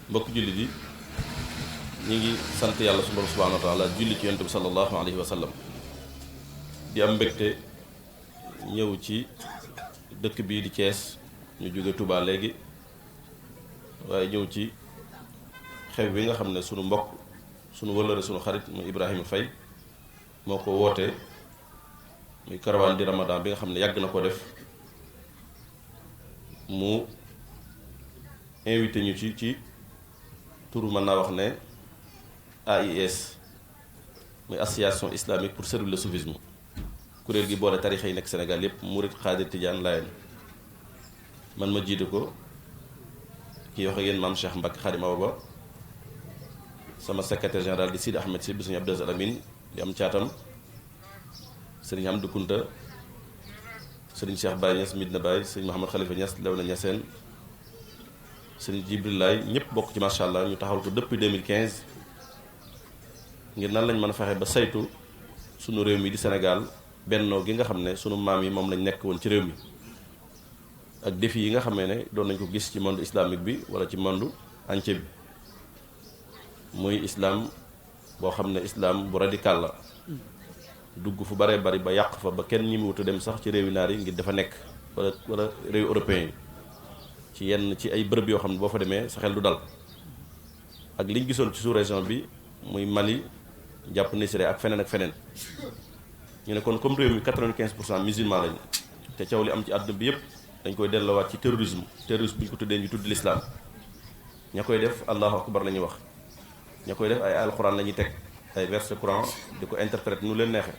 mbokk jullit yi ñu ngi sant yàlla subhaanahu wa taala julli ci yonent bi sallallahu alayhi wa sallam di am mbégte ñëw ci dëkk bii di Thiès ñu jóge Touba léegi waaye ñëw ci xew bi nga xam ne sunu mbokk sunu wëllëre sunu xarit muy Ibrahima Faye moo ko wootee muy karawaan di Ramadan bi nga xam ne yàgg na ko def mu invité ñu ci turu mën naa wax ne AIS muy association islamique pour servir le soufisme kuréel gi boole tarixa yi nekk Sénégal yépp murit xaadir tijaan laayeen man ma jiite ko kii wax ak yéen maam Cheikh Mbacke Khadim Awa Ba sama secrétaire général di Sidi Ahmed si bi suñu Abdou Alamine di am caatam sëriñ Amdou Kounta sëriñ Cheikh Baye Niass Midna Baye sëriñ Mouhamed Khalifa Niass Léona Niassène sëriñ Jibril Laay ñëpp bokk ci macha allah ñu taxawal ko depuis 2015 ngir nan lañ mën a fexe ba saytu sunu réew mi di Sénégal bennoo gi nga xam ne sunu maam yi moom lañ nekk woon ci réew mi ak défi yi nga xamee ne doon nañ ko gis ci monde islamique bi wala ci monde entier bi muy islam boo xam ne islam bu radical la dugg fu baree bari ba yàq fa ba kenn ñi mu wutu dem sax ci réewi naar yi ngir dafa nekk wala réew européen yi ci yenn ci ay bërëb yoo xam ne boo fa demee sa xel du dal ak liñ gisoon ci sous-région bi muy Mali jàpp Nigeria ak feneen ak feneen ñu ne kon comme réew mi 95% musulman lañu te coow li am ci àdduna bi yépp dañ koy delloowaat ci terrorisme bu ñu ko tuddee ñu tudd l'islam ña koy def allahu akbar la ñuy wax ña koy def ay alxuraan la ñuy teg ay verset Coran di ko interpréter nu leen neexee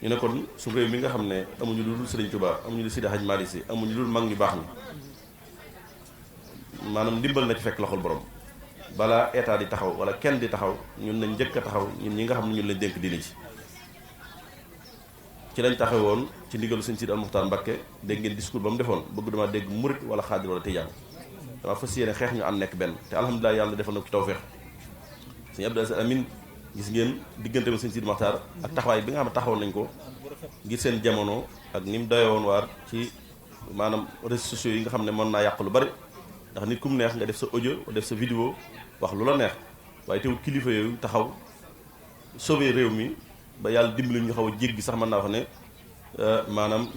ñu ne kon su réew mi nga xam ne amuñu lu dul Sëriñ Tuubaa amuñu lu Seydi Hadji Malick Sy amuñu lu dul mag ñu baax ñi maanaam ndimbal na ci fekk loxol borom balaa état di taxaw wala kenn di taxaw ñun nañ njëkk a taxaw ñun ñi nga xam ne ñun lañ dénk diine ci lañ taxawoon ci ndigalu sëñ Sidi Al Muxtaar Mbakke dégg ngeen discours ba mu defoon bëgg dama dégg murit wala xaadir wala tijaan dama fas yéene xeex ñu ànd nekk benn te alhamdulilah yàlla defal na ko ci tawfeex sëñ Abdou Amin gis ngeen diggante ma sëñ Sidi Muxtaar ak taxawaay bi nga xam ne taxawoon nañ ko ngir seen jamono ak ni mu doyoon waar ci maanaam réseaux sociaux yi nga xam ne mën naa yàq lu bari ndax nit ku mu neex nga def sa audio def sa vidéo wax lu la neex waaye teewul kilifa yooyu taxaw sauver réew mi ba yàlla dimbali ñu xaw a jéggi sax mën naa wax ne maanaam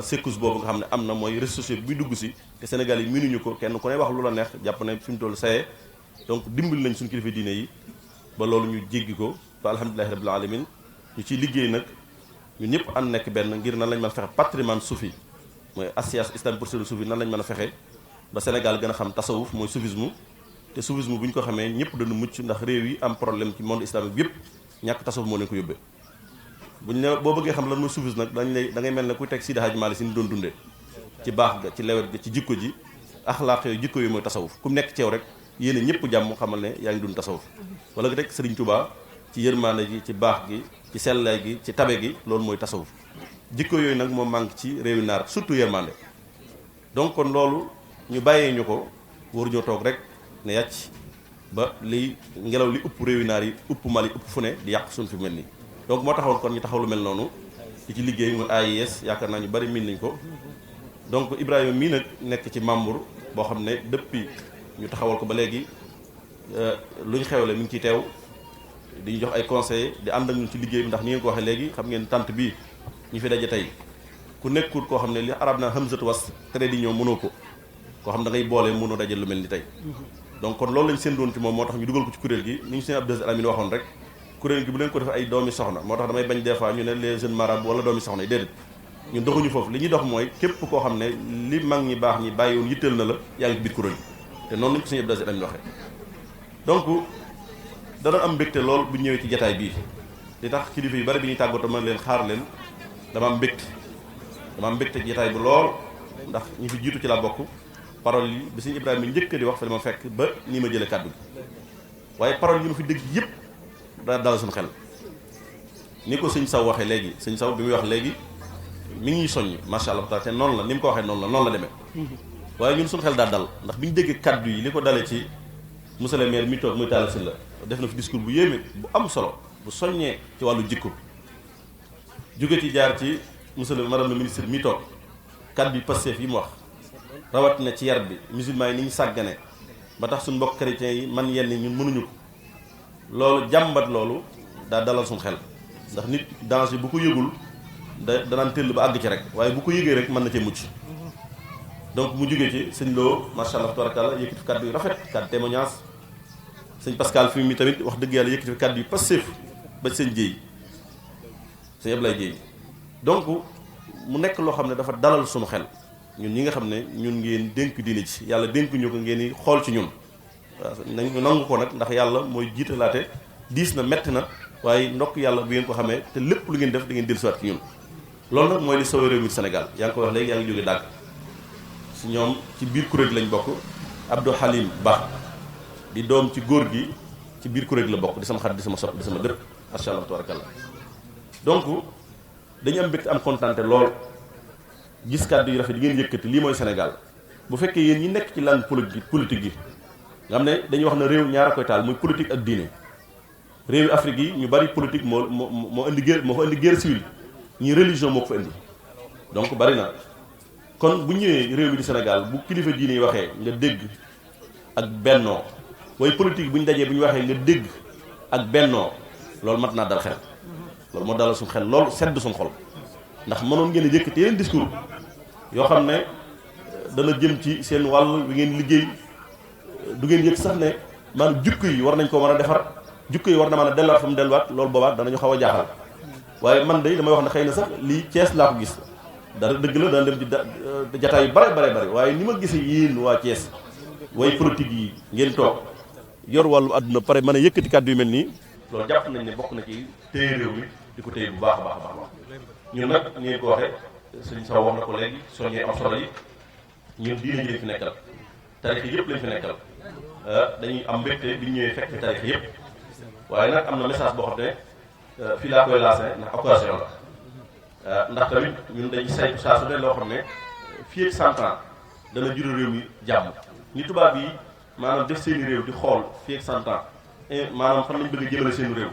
secousse boobu nga xam ne am na mooy réseaux sociaux bi dugg si te Sénégal yi miinuñu ko kenn ku ne wax lu la neex jàpp ne fi mu toll saye donc dimbali nañ suñu kilifa diine yi ba loolu ñu jéggi ko ba alhamdulilahi rabbil alamin ñu ciy liggéey nag ñun ñëpp ànd nekk benn ngir nan lañ mën a fexe patrimoine soufi mooy association islamique pour servir le soufi nan lañ mën a fexe ba Sénégal gën a xam tasawuf mooy soufisme te soufisme bu ñu ko xamee ñëpp dañu mucc ndax réew yi am problème ci monde islamique bi yëpp ñàkk tasawuf moo leen ko yóbbee buñ ne boo bëggee xam lan mooy soufisme nag dañ lay da ngay mel ne kuy teg Sidi Hadji Malick Sy ni doon dundee ci baax ga ci lewet ga ci jikko ji axlaaq yooyu jikko yooyu mooy tasawuf ku nekk ceew rek yéene ñëpp jàmm xamal ne yaa ngi dund tasawuf wala nga teg Serigne Touba ci yërmaande gi ci baax gi ci sellaay gi ci tabe gi loolu mooy tasawuf jikko yooyu nag moo manque ci réewi naar surtout yërmaande donc kon loolu ñu bàyyee ñu ko waruñoo toog rek ne yàcc ba liy ngelaw li upp réewi naar yi upp Mali upp fu ne di yàq suñ fi mel nii donc moo taxawoon kon ñu taxaw lu mel noonu di ci liggéey mooy AIS yaakaar naa ñu bari miin nañ ko donc Ibrahima mii nag nekk ci membre boo xam ne depuis ñu taxawal ko ba léegi lu ñu xewle mi ngi ciy teew di ñu jox ay conseils di ànd ak ñun ci liggéey bi ndax ni ngeen ko waxee léegi xam ngeen tant bii ñu fi daje tey ku nekkul koo xam ne li arab naa hamzatu was tere di ñëw mënoo ko koo xam da ngay boole mënoo daje lu mel ni tey donc kon loolu lañ seen doon ci moom moo tax ñu dugal ko ci kuréel gi ni ñu seen Abdou Alamine waxoon rek kuréel gi bu leen ko def ay doomi soxna moo tax damay bañ des fois ñu ne les jeunes marabouts wala doomi soxna yi déedéet ñun doxuñu foofu li ñuy dox mooy képp koo xam ne li mag ñi baax ñi bàyyiwoon yitteel na la yaa ngi ci biir kuréel gi te noonu lañ ko seen Abdou Alamine waxee donc dana am mbégte lool bu ñëwee ci jataay bii li tax kilifa yu bari bi ñuy tàggatoo man leen xaar leen dama am mbégte jataay bu lool ndax ñi fi jiitu ci la bokk parole yi bi sëñ Ibrahima njëkk di wax fa li ma fekk ba nii ma jëlee kàddu gi waaye parole yi ma fi dégg yëpp daa dal suñu xel ni ko sëñ Saw waxee léegi sëñ Saw bi muy wax léegi mi ngi soññ macha allah te noonu la ni mu ko waxee noonu la demee waaye ñun suñu xel daa dal ndax bi ñu déggee kàddu yi li ko dalee ci monsieur le maire mi toog muy Talla Sylla def na fi discours bu yéeme bu am solo bu soññee ci wàllu jikko jóge ci jaar ci monsieur le madame le ministre mi toog kàddu yi Pastef yi mu wax rawatina ci yar bi musulman yi ni ñu sàggane ba tax suñu mbokk chrétiens yi man yenn ñun mënuñu ko loolu jàmbat loolu daa dalal suñu xel ndax nit danger bu ko yëgul danaan tëll ba àgg ci rek waaye bu ko yëgee rek mën na cee mucc donc mu jógee ci sëñ Lo macha allah tabarakallah yëkkati fi kàddu yu rafet kàddu témoignage sëñ Pascal fi mi tamit wax dëgg yàlla yëkkati fi kàddu yu passif ba sëñ Jéy sëñ Ablaye Jéy donc mu nekk loo xam ne dafa dalal suñu xel ñun ñi nga xam ne ñun ngeen dénk diine ci yàlla dénk ñu ko ngeen di xool ci ñun waaw nañ nangu ko nag ndax yàlla mooy jiitalaate diis na metti na waaye ndokk yàlla bu ngeen ko xamee te lépp lu ngeen def da ngeen dellusiwaat ci ñun loolu nag mooy li sauvé réew mi Sénégal yaa ngi ko wax léegi yaa ngi jóge dàgg si ñoom ci biir kuréel lañ bokk Abdou Halim Ba di doom ci góor gi ci biir kuréel la bokk di sama xarit di sama sopp di sama dëpp macha allah tabarakallah donc dañu am mbégte am kontaante lool gis kàddu yu rafet yi ngeen yëkkati lii mooy Sénégal bu fekkee yéen ñi nekk ci langue politique yi nga xam ne dañuy wax ne réew ñaar a koy taal muy politique ak diine réewi Afrique yi ñu bari politique moo indi guerre moo fa indi guerre civile ñi religion moo ko fa indi donc bari na kon bu ñëwee réew mi di Sénégal bu kilifa diine yi waxee nga dégg ak bennoo waaye politique bu ñu dajee bu ñu waxee nga dégg ak bennoo loolu mat naa dal xel loolu moo dalal suñu xel loolu sedd suñu xol ndax mënoon ngeen a yëkkati yeneen discours yoo xam ne dana jëm ci seen wàll bi ngeen liggéey du ngeen yëg sax ne maanaam jukko yi war nañ koo mën a defar jukko yi war na mën a delluwaat fa mu delluwaat loolu boobaa danañu xaw a jaaxal waaye man day damay wax ne xëy na sax lii Thiès laa ko gis dara dëgg la dana dem ci jataay yu bare waaye ni ma gisee yéen waa Thiès way politique yi ngeen toog yor wàllu àdduna pare mën a yëkkati kàddu yu mel nii loolu jàpp nañ ne bokk na ci téye réew mi di ko téye bu baax a baax ñun nag ni ngeen ko waxee sëñ Sow wax na ko léegi soññee am solo yi ñun diine ji lañ fi nekkal tarix yëpp lañ fi nekkal dañuy am mbégte bi ñëwee fekk tarix yëpp waaye nag am na message boo xam ne fii laa koy lancé ndax occasion la ndax tamit ñun dañuy saytu saa su ne loo xam ne fii ak 100 ans dana jural réew mi jàmm ni tubaab yi maanaam def seeni réew di xool fii ak 100 ans maanaam fan lañ bëgg a jëmale seeni réew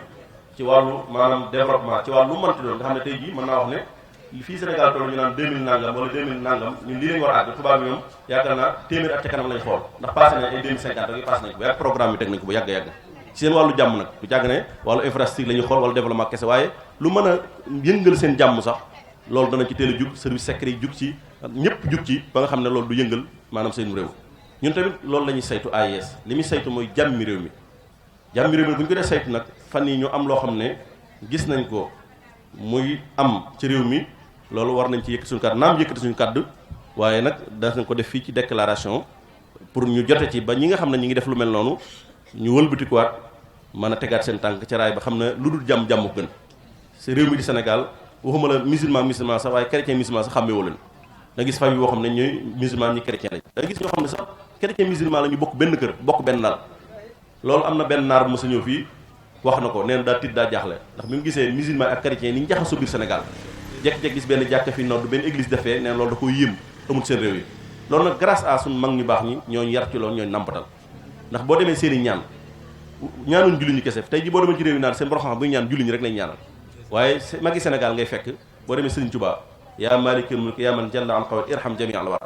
ci wàllu maanaam développement ci wàllu lu mënti doon nga xam ne tey jii mën naa wax ne fii Sénégal toll ñu naan 2000 nangam wala 2000 nangam ñun lii lañ war a àgg tubaab bi ñoom yaakaar naa téeméer at ca kanam lañ xool ndax passé nañ ay 2050 rek passé nañ ko ba yàgg programme bi teg nañ ko ba yàgg ci seen wàllu jàmm nag du jàgg ne wàllu infrastructure la ñuy xool wala développement kese waaye lu mën a yëngal seen jàmm sax loolu dana ci teel a jug service secret yi jug ci ñëpp jug ci ba nga xam ne loolu du yëngal maanaam seen réew ñun tamit loolu la ñuy saytu AIS li muy saytu mooy jàmmi réew mi jàmmi réew mi bu ñu ko dee saytu nag fan yi ñu am loo xam ne gis nañ ko muy am ci réew mi loolu war nañ ci yëkkati suñu kàddu naam yëkkati suñu kàddu waaye nag das nañ ko def fii ci déclaration pour ñu jote ci ba ñi nga xam ne ñi ngi def lu mel noonu ñu wëlbatikuwaat mën a tegaat seen tànk ca raay ba xam ne lu dul jàmm jàmm ko gën si réew mi di Sénégal waxuma la musulman sax waaye chrétien musulman sax xàmmee woo leen da gis famille boo xam ne ñooy musulman ñi chrétien lañ da gis ñoo xam ne sax chrétien musulman la ñu bokk benn kër bokk benn lal loolu am na benn naar bu ma sa ñëw fii wax na ko nee na daa tiit daa jaaxle ndax bi mu gisee musulman ak chrétien ni ñu jaxasoo biir Sénégal jekk-jekk gis benn jàkka fi nodd benn église defee nee na loolu da ko yéem amul seen réew yi loolu nag grâce à suñu mag ñu baax ñi ñooñu yar ci loolu ñooñu nampatal ndax boo demee seen i ñaanuñ julli ñi kese tey ji boo demee ci réew yi naan seen borom xam bu ñu ñaan julli ñi rek lañ ñaanal waaye magi Sénégal ngay fekk boo demee Serigne Touba yaa maalikal mulk yaa man jalla an qawat irham jami al war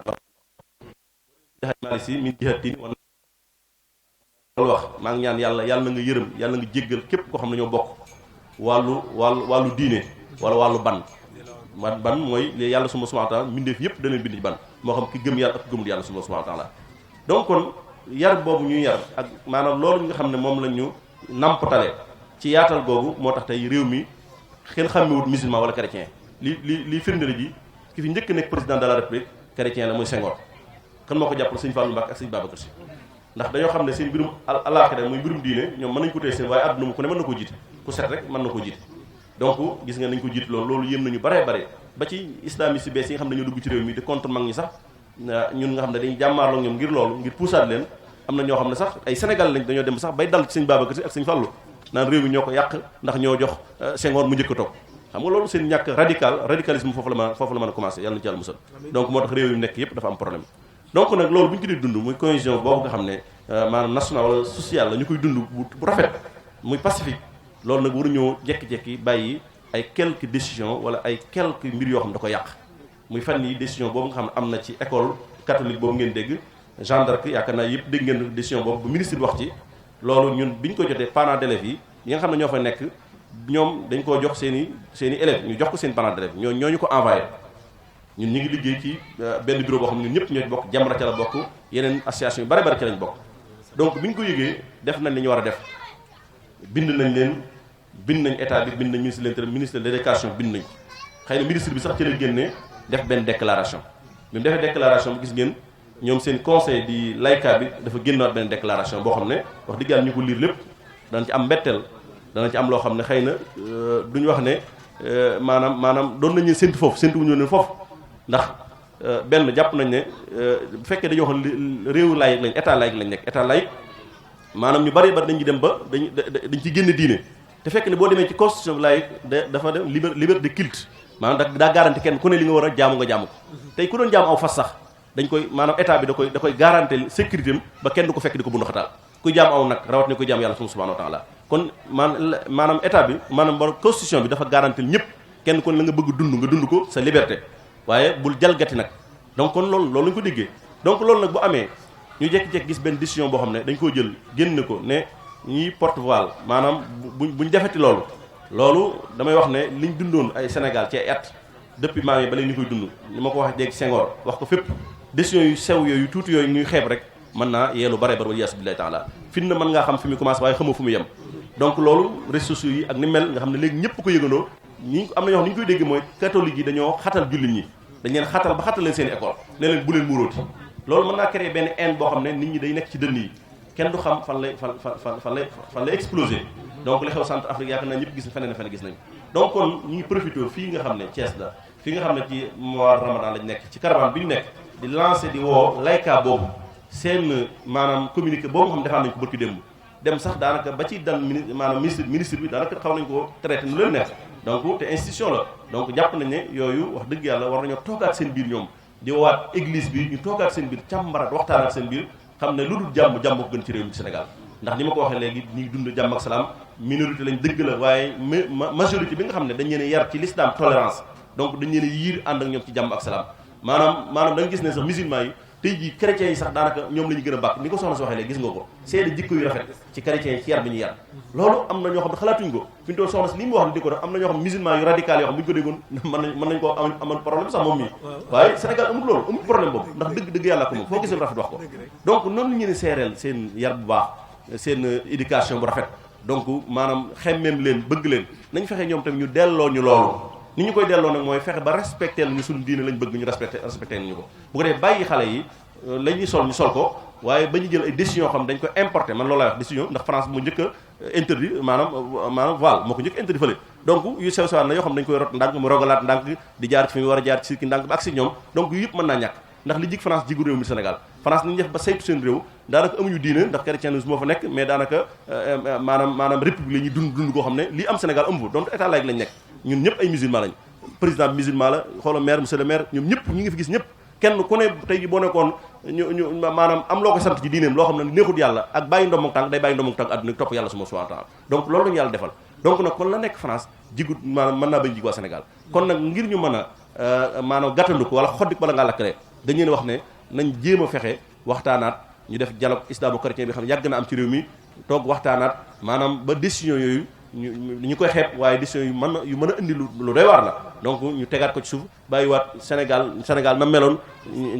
mali si min jihatin loolu wax maa ngi ñaan yàlla na nga yërëm yàlla nga jéggal képp koo xam ne ñoo bokk wàllu diine wala wàllu ban mooy yàlla subhanahu wa ta'ala mbindeef yëpp da leen bind ci ban moo xam ki gëm yàlla ak gëmul yàlla subhanahu wa ta'ala donc kon yar boobu ñuy yar ak maanaam loolu nga xam ne moom la ñu nampatale ci yaatal googu moo tax tey réew mi xel xàmmewut musulman wala chrétien li firndeel ji ki fi njëkk nekk président de la république chrétien la muy Senghor kan moo ko jàppal sëñ Fallou Mbacké ak sëñ Babacar Sy ndax dañoo xam ne seen mbirum alaaxira muy mbirum diine ñoom mën nañu ko téye seen waaye àdduna mu ku ne mën na koo jiite ku set rek mën na koo jiite donc gis nga nañ ko jiite loolu yéem nañu bare ba ci islamiste bees yi nga xam ne dañoo dugg ci réew mi di contre mag ñi sax ñun nga xam ne dañuy jàmmaarloo ñoom ngir loolu ngir puusaat leen am na ñoo xam ne sax ay Sénégal lañ dañoo dem sax bay dal ci sëñ Babacar Sy ak sëñ Fallou naan réew mi ñoo ko yàq ndax ñoo jox Senghor mu njëkk a toog xam nga loolu seen ñàkk radicalisme foofu la mën a commencé yàlla na ci yàlla musal donc moo tax réew yi nekk yëpp dafa am problème donc nag loolu bu ñu ci di dund muy cohésion boobu nga xam ne maanaam national wala social la ñu koy dund bu rafet muy pacifique loolu nag waruñoo jekki-jekki bàyyi ay quelques décisions wala ay quelques mbir yoo xam ne da ko yàq muy fan yi décision boobu nga xam ne am na ci école catholique boobu ngeen dégg Jeanne d'Arc yaakaar naa yëpp dégg ngeen décision boobu bu ministre bi wax ci loolu ñun bi ñu ko jotee parents d'élèves yi nga xam ne ñoo fa nekk ñoom dañ koo jox seen i élèves ñu jox ko seen parents d'élèves ñoo ñu ko envoyé ñun ñu ngi liggéey ci benn bureau boo xam ne ñun ñëpp ñoo ci bokk Jamra ca la bokk yeneen association yu bari bari ca lañ bokk donc bi ñu ko yëgee def nañ li ñu war a def bind nañ état bi bind nañ ministre de l'intérieur ministre de l'éducation bind nañ ko xëy na ministre bi sax ci la génnee def benn déclaration bi mu defee déclaration bi gis ngeen ñoom seen conseil di layka bi dafa génnaat benn déclaration boo xam ne wax dëgg yàlla ñu ko liir lépp dana ci am mbetteel dana ci am loo xam ne xëy na duñu wax ne maanaam doon nañu séntu foofu séntu wuñu ne foofu ndax benn jàpp nañ ne bu fekkee dañoo wax réewu laïc lañ état laïc lañ nekk état laïc maanaam ñu bari dañuy dem ba dañ ci génne diine te fekk ne boo demee ci constitution laïque dafa dem liberté de culte maanaam daa garanti kenn ku ne li nga war a jaamu nga jaamu ko tey ku doon jaamu aw fas sax dañ koy maanaam état bi da koy garanti sécurité am ba kenn du ko fekk di ko bundu xataal kuy jaamu aw nag rawat ni kuy jaamu yàlla subhanahu wa ta'ala kon maanaam état bi maanaam constitution bi dafa garanti ñëpp kenn ku ne la nga bëgg nga dund ko sa liberté waaye bul jalgati nag donc kon loolu lañ ko déggee donc loolu nag bu amee ñu jékki-jékki gis benn décision boo xam ne dañ koo jël génn ko ne ñiy porte voile maanaam buñ defeti loolu damay wax ne liñ dundoon ay Sénégal ci ay at depuis maam yi ba léegi ñu koy dund ni ma ko wax léegi Senghor wax ko fépp décision yu sew yooyu tuuti yooyu ñuy xeeb rek mën naa yeelu bare wala yaasu billahi taala fin na mën ngaa xam fi mu commencé waaye xamoo fu mu yem donc loolu réseaux sociaux yi ak ni mel nga xam ne léegi ñëpp ko yëgandoo ñi am na ñoo xam ni ñu koy dégg mooy catholique yi dañoo xatal jullit ñi dañ leen xatal ba xatal leen seen école ne leen bu leen muuróoti loolu mën naa créer benn haine boo xam ne nit ñi day nekk ci dënn yi kenn du xam fan lay exploser donc li xew centre Afrique yaakaar naa ñëpp gis feneen gis nañu donc kon ñu ngi profité fii nga xam ne Thiès la fii nga xam ne ci mois Ramadan lañ nekk ci caravane bi ñu nekk di lancer di woo layka boobu seen maanaam communiqué boobu nga xam ne defaan nañ ko barki démb dem sax daanaka ba ci dan maanaam ministre bi daanaka xaw nañ ko traité nu leen neex donc te institution la donc jàpp nañ ne yooyu wax dëgg yàlla war nañoo toogaat seen biir ñoom di woowaat église bi ñu toogaat seen biir càmbaraat waxtaanaat seen biir xam ne lu dul jàmm ko gën ci réew mi Sénégal ndax ni ma ko waxee léegi ñuy dund jàmm ak salaam minorité lañ dëgg la waaye majorité bi nga xam ne dañ leen a yar ci l'islam tolérance donc dañ leen a yiir ànd ak ñoom ci jàmm ak salaam maanaam da nga gis ne sax musulman yi tey jii chrétiens yi sax daanaka ñoom la ñu gën a bàkk ni ko soxna si waxee léegi gis nga ko seede jikko yu rafet ci chrétiens yi ci yar bi ñu yar loolu am na ñoo xam ne xalaatuñ ko fi ñu toll soxna si li mu wax ne di ko def am na ñoo xam musulman yu radical yoo xam bu ñu ko déggoon mën nañ koo amal problème sax moom mii waaye Sénégal amul loolu amul problème boobu ndax dëgg yàlla ko moom foo gisee rafet wax ko donc noonu ñu ne seereel seen yar bu baax seen éducation bu rafet donc maanaam xemmeem leen bëgg leen nañ fexe ñoom tamit ñu delloo ñu loolu ni ñu koy delloo nag mooy fexe ba respecté ñu suñu diine lañ bëgg ñu respecté ñu ko bu ko defee bàyyi xale yi la ñuy sol ñu sol ko waaye ba ñu jël ay décision xam dañ ko importé man loolu laay wax décision ndax France moo njëkk a interdit maanaam voile moo ko njëkk interdit fële donc yu sew sewaan na yoo xam dañ koy rot ndànk mu rogalaat ndànk di jaar ci fi mu war a jaar ci sirki ndànk ba ak si ñoom donc yu yëpp mën naa ñàkk ndax li jig France jigu réew mi Sénégal France ni ñu def ba saytu seen réew daanaka amuñu diine ndax chrétianisme moo fa nekk mais daanaka maanaam république la ñuy dund koo xam ne lii am Sénégal amu fa donc état laïque lañ nekk ñun ñëpp ay musulman lañ président bi musulman la xoola maire monsieur le maire ñoom ñëpp ñu ngi fi gis ñëpp kenn ku ne tey ji boo nekkoon ñu maanaam am loo ko sant ci diineem loo xam ne neexut yàlla ak bàyyi ndoom ak tànk day bàyyi ndoom ak tànk àdduna topp yàlla subhanahu wa ta'ala donc loolu lañu yàlla defal donc nag kon la nekk France jigut maanaam mën naa bañ jig waa Sénégal kon nag ngir ñu mën a maanaam gàttandu ko wala xoddik bala ngaa lakkale dañ leen wax ne nañ jéem a fexe waxtaanaat ñu def dialogue islamo-chrétien bi xam ne yàgg na am ci réew mi toog waxtaanaat maanaam ba décision yooyu ñu koy xeeb waaye décision yu mën a indi lu doy waar la donc ñu tegaat ko ci suuf bàyyiwaat Sénégal na meloon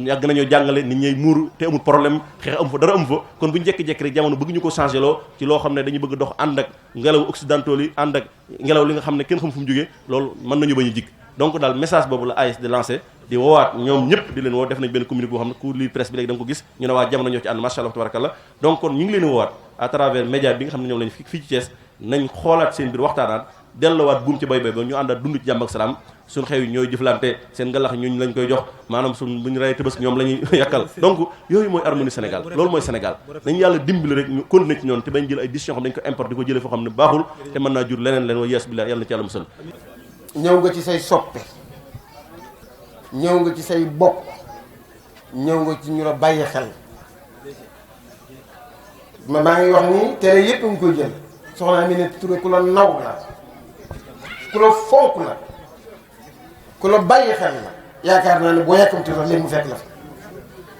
yàgg nañoo jàngale nit ñay muuru te amul problème xeex amu fa dara amu fa kon bu ñu jekki-jekki rek jamono bëgg ñu ko changé loo ci loo xam ne dañu bëgg dox ànd ak ngelaw occidentaux yi ànd ak ngelaw li nga xam ne kenn xam fu mu jógee loolu mën nañu bañ a jig donc daal message boobu la AS di lancé di woowaat ñoom ñëpp di leen woo def nañ benn communiqué boo xam ne ku lire presse bi léegi da nga ko gis ñu ne waa jamono ñoo ci ànd masha Allah tabarakallah donc kon ñu ngi leen woowaat à travers média bi nga xam ne ñoom lañ fii ci Thiès nañ xoolaat seen biir waxtaanaat delluwaat buum ci bay ba ñu àndaat dund ci jàmm ak salaam suñ xew yi ñooy jëflante seen ngalax ñuñ lañ koy jox maanaam suñ bu ñu rey Tabaski ñoom la ñuy yàkkal donc yooyu mooy harmonie Sénégal loolu mooy Sénégal dañu yàlla dimbali rek ñu continuer ci ñoom te bañ jël ay décision xam dañ ko importe di ko jëlee foo xam ne baaxul te mën naa jur leneen leen wa yees billah yàlla na ci yàlla musal ñëw nga ci say soppe ñëw nga ci say bokk ñëw nga ci ñu la bàyyi xel maa ngi wax ni télé yépp nga koy jël soxna Aminata Touré ku la naw la ku la fonk la ku la bàyyi xel la yaakaar naa ne boo yàkkamti sax léegi mu fekk la fa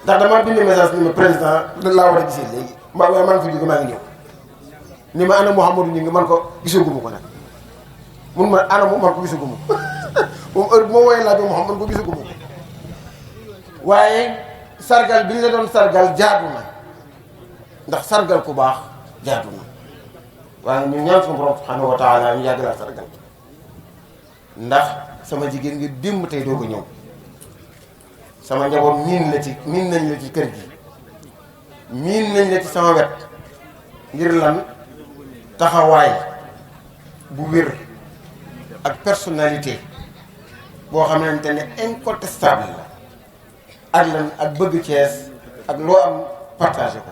ndax damaa bind message ni ma président laa war a gisee léegi mbaa waaye maa ngi fi jóge maa ngi ñëw ni ma ana Mouhamadou ñu ngi man ko gisaguma ko nag mun ma ana mu man ko gisaguma ko moom heure bu ma wooyee laaj Mouhamadou man ko gisaguma ko waaye sargal bi ñu la doon sargal jaadu na ndax sargal ku baax jaadu na waaye ñu ñaan suñu borom subhanahu wa taala ñu yàgg laa sargal ndax sama jigéen ngi démb tey doo ko ñëw sama njaboot miin nañ la ci kër gi miin nañ la ci sama wet ngir lan taxawaay bu wér ak personnalité boo xamante ne incontestable la ak lan ak bëgg Cees ak loo am partagé ko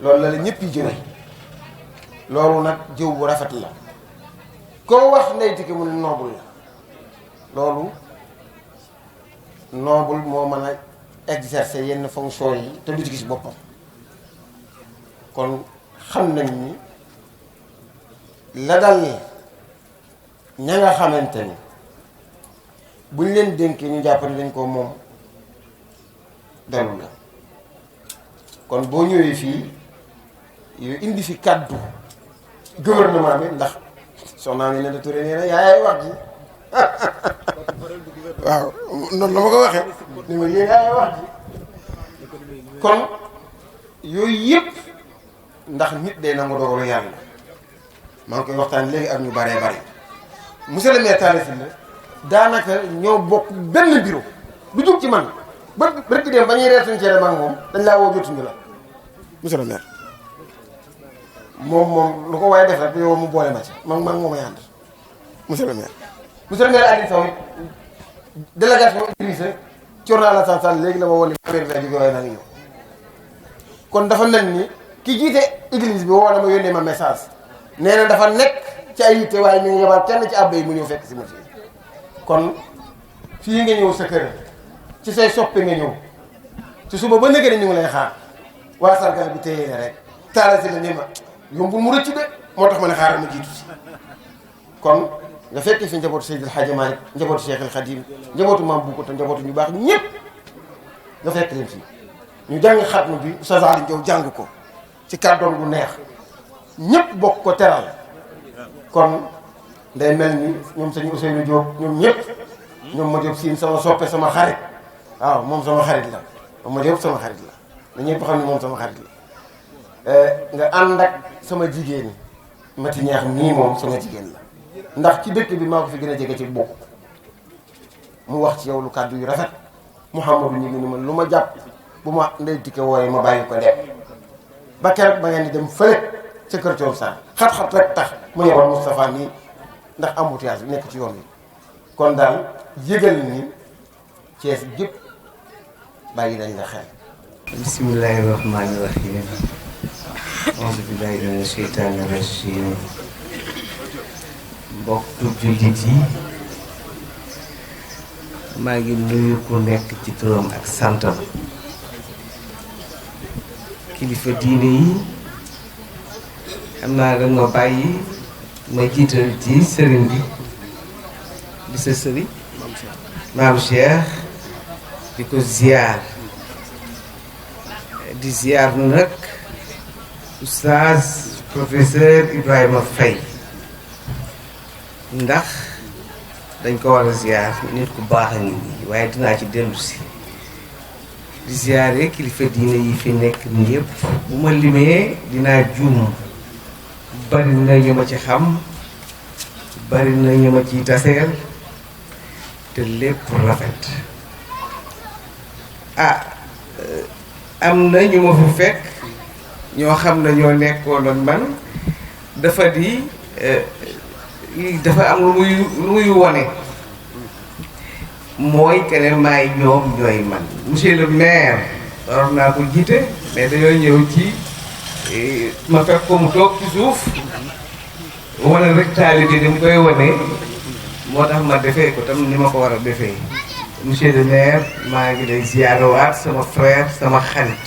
loolu la la ñëpp yi jëwe loolu nag jëw bu rafet la koo wax Ndeye Tické mu ne noble la loolu noble moo mën a exercer yenn fonction yi te du ci gis boppam kon xam nañ ni la dal ña nga xamante ni buñ leen dénkee ñu jàpp ne dañ ko moom dalu la kon boo ñëwee fii yow indi fi kàddu gouvernement bi ndax soxnaa ngi ne da Touré nee na yaay wax ji waaw noonu la ma ko waxee ni ma yéen yaay wax ji kon yooyu yëpp ndax nit day nangu dogalu yàlla maa ngi koy waxtaan léegi ak ñu baree bare monsieur le maire Talla Sylla daanaka ñoo bokk benn bureau du jug ci man ba rek dem ba ñuy reer suñu cere maag moom dañ laa woo jotuñu la monsieur le maire moom lu ko waaye def rek yow mu boole ma ci man moom a ànd monsieur le maire Aliou Sow délégation Idrissa Thiorna la Sall léegi la ma woon ni affaire bi laa jóge waaye naa ngi ñëw kon dafa mel ni ki jiite église bi woo na ma yónnee ma message nee na dafa nekk ci ay yitte waaye ñu ngi yebal kenn ci abba yi mu ñëw fekk si ma fii kon fii nga ñëw sa kër ci say soppe nga ñëw ci suba ba nëgëne ñu ngi lay xaar waa sargal bi téye na rek Talla Sylla ni ma yombul mu rëcc de moo tax ma ne xaaral ma jiitu si kon nga fekk fi njabootu Seydil Hadji Malick njabootu Cheikhul Khadim njabootu Mame Bou Kounta njabootu ñu baax ñëpp nga fekk leen fii ñu jàng xatmu bi Oustaz Ali Diaw jàng ko ci kàddoom bu neex ñëpp bokk ko teral kon day mel ni ñoom sëñ Ousseynou Diop ñoom ñëpp ñoom ma Diop siin sama soppe sama xarit waaw moom sama xarit la moom ma Diop sama xarit la na ñëpp xam ne moom sama xarit la nga ànd ak sama jigéen Mati Ñaax nii moom sama jigéen la ndax ci dëkk bi maa ko fi gën a jege ci bokk mu wax ci yow lu kàddu yu rafet Mouhamadou ñu ngi ni man lu ma jàpp bu ma Ndeye Tické wooye ma bàyyi ko dem ba keroog ba ngeen di dem fële ca kër Thione Sarr xat-xat rek tax mu yebal Moustapha nii ndax embouteillage bi nekk ci yoon wi kon daal yëgal ni Thiès gépp bàyyi dañ la xel. bismillahi rahmani rahim auzu billahi mina sheytaani rajim mbokku jullit yi maa ngi nuyu ku nekk ci turam ak santam kilifa diine yi xam naa dañ ma bàyyi ma jiital ci sëriñ bi di sa sëriñ maam Cheikh di ko ziar di ziar nag oustaz professeur Ibrahima Faye ndax dañ ko war a ziar nit ku baax a ngi nii waaye dinaa ci dellu si di ziare kilifa diine yi fi nekk ñëpp bu ma limee dinaa juum bari na ñu ma ci xam bari na ñu ma ciy taseel te lépp rafet am na ñu ma fu fekk ñoo xam ne ñoo nekkoon ak man dafa di dafa am lu muy wone mooy que ne maay ñoom ñooy man monsieur le maire waroon naa ko jiite mais dañoo ñëw ci ma fekk ko mu toog ci suuf wane rek taalibe ni mu koy wane moo tax ma defee ko tam ni ma ko war a defee monsieur le maire maa ngi lay ziarewaat sama frère sama xarit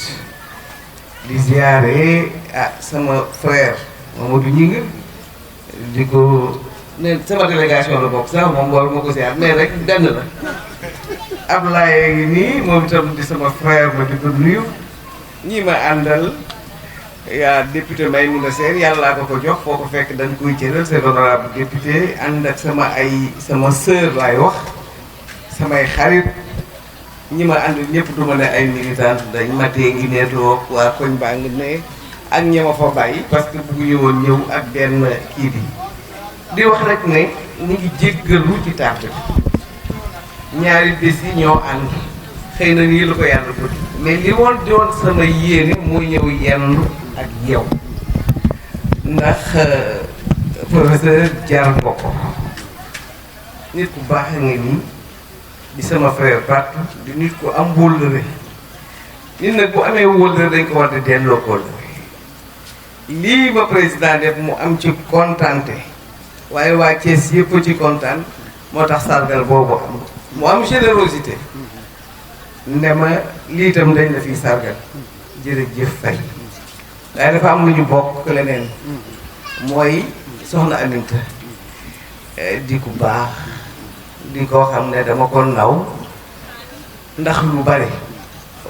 di ziare sama frère Mamadou Gningue di ko ne sama délégation la bokk sax moom war ma ko ziar mais rek benn la Ablaye ngi nii moom itam di sama frère ma di ko nuyu ñi ma àndal yaa député Maymouna Sène yàllaa ko jox foo ko fekk dañ koy cëral c'est honorable député ànd ak sama sœur laay wax samay xarit ñi ma ànd ñëpp du ma ne ay militant dañ ma tee ngi ne toog waa koñ baa ngi ne ak ñi ma fa bàyyi parce que bugguñu woon ñëw ak benn kii bi di wax rek ne ñu ngi jéggalu ci tardé ñaari bés yi ñoo ànd xëy na nii la ko yàlla bëgg mais li woon doon sama yéene mooy ñëw yenn ak yow ndax professeur Diar Mboko nit ku baax a ngi nii di sama frère partout di nit ku am wóllëre nit nag bu amee wóllëre dañ ko war di delloo kóllëre lii ma président def mu am ci kontante waaye waa Thiès yëpp ci kontaan moo tax sargal boobu am mu am générosité ne ma lii itam dañ la fiy sargal jërëjëf Faye waaye dafa am lu ñu bokk leneen mooy soxna Aminta di ku baax di koo xam ne dama ko naw ndax lu bare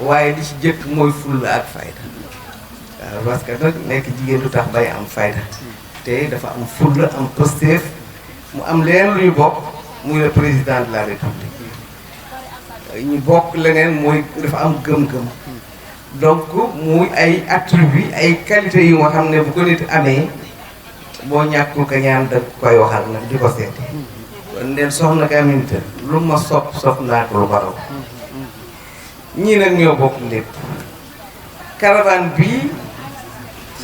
waaye li ci jëkk mooy fulla ak fayda waaw parce que nag nekk jigéen du tax bay am fayda te dafa am fulla am pësteef mu am leen lu ñu bokk muy le président de la république ñu bokk leneen mooy dafa am gëm-gëm donc muy ay attributs ay qualités yu nga xam ne bu ko nit amee boo ñàkkul ko ñaan da koy waxal nag di ko seeti kon leen soxna ka Aminta lu ma sopp naa ko lu ko raw ñii nag ñoo bokk lépp caravane bi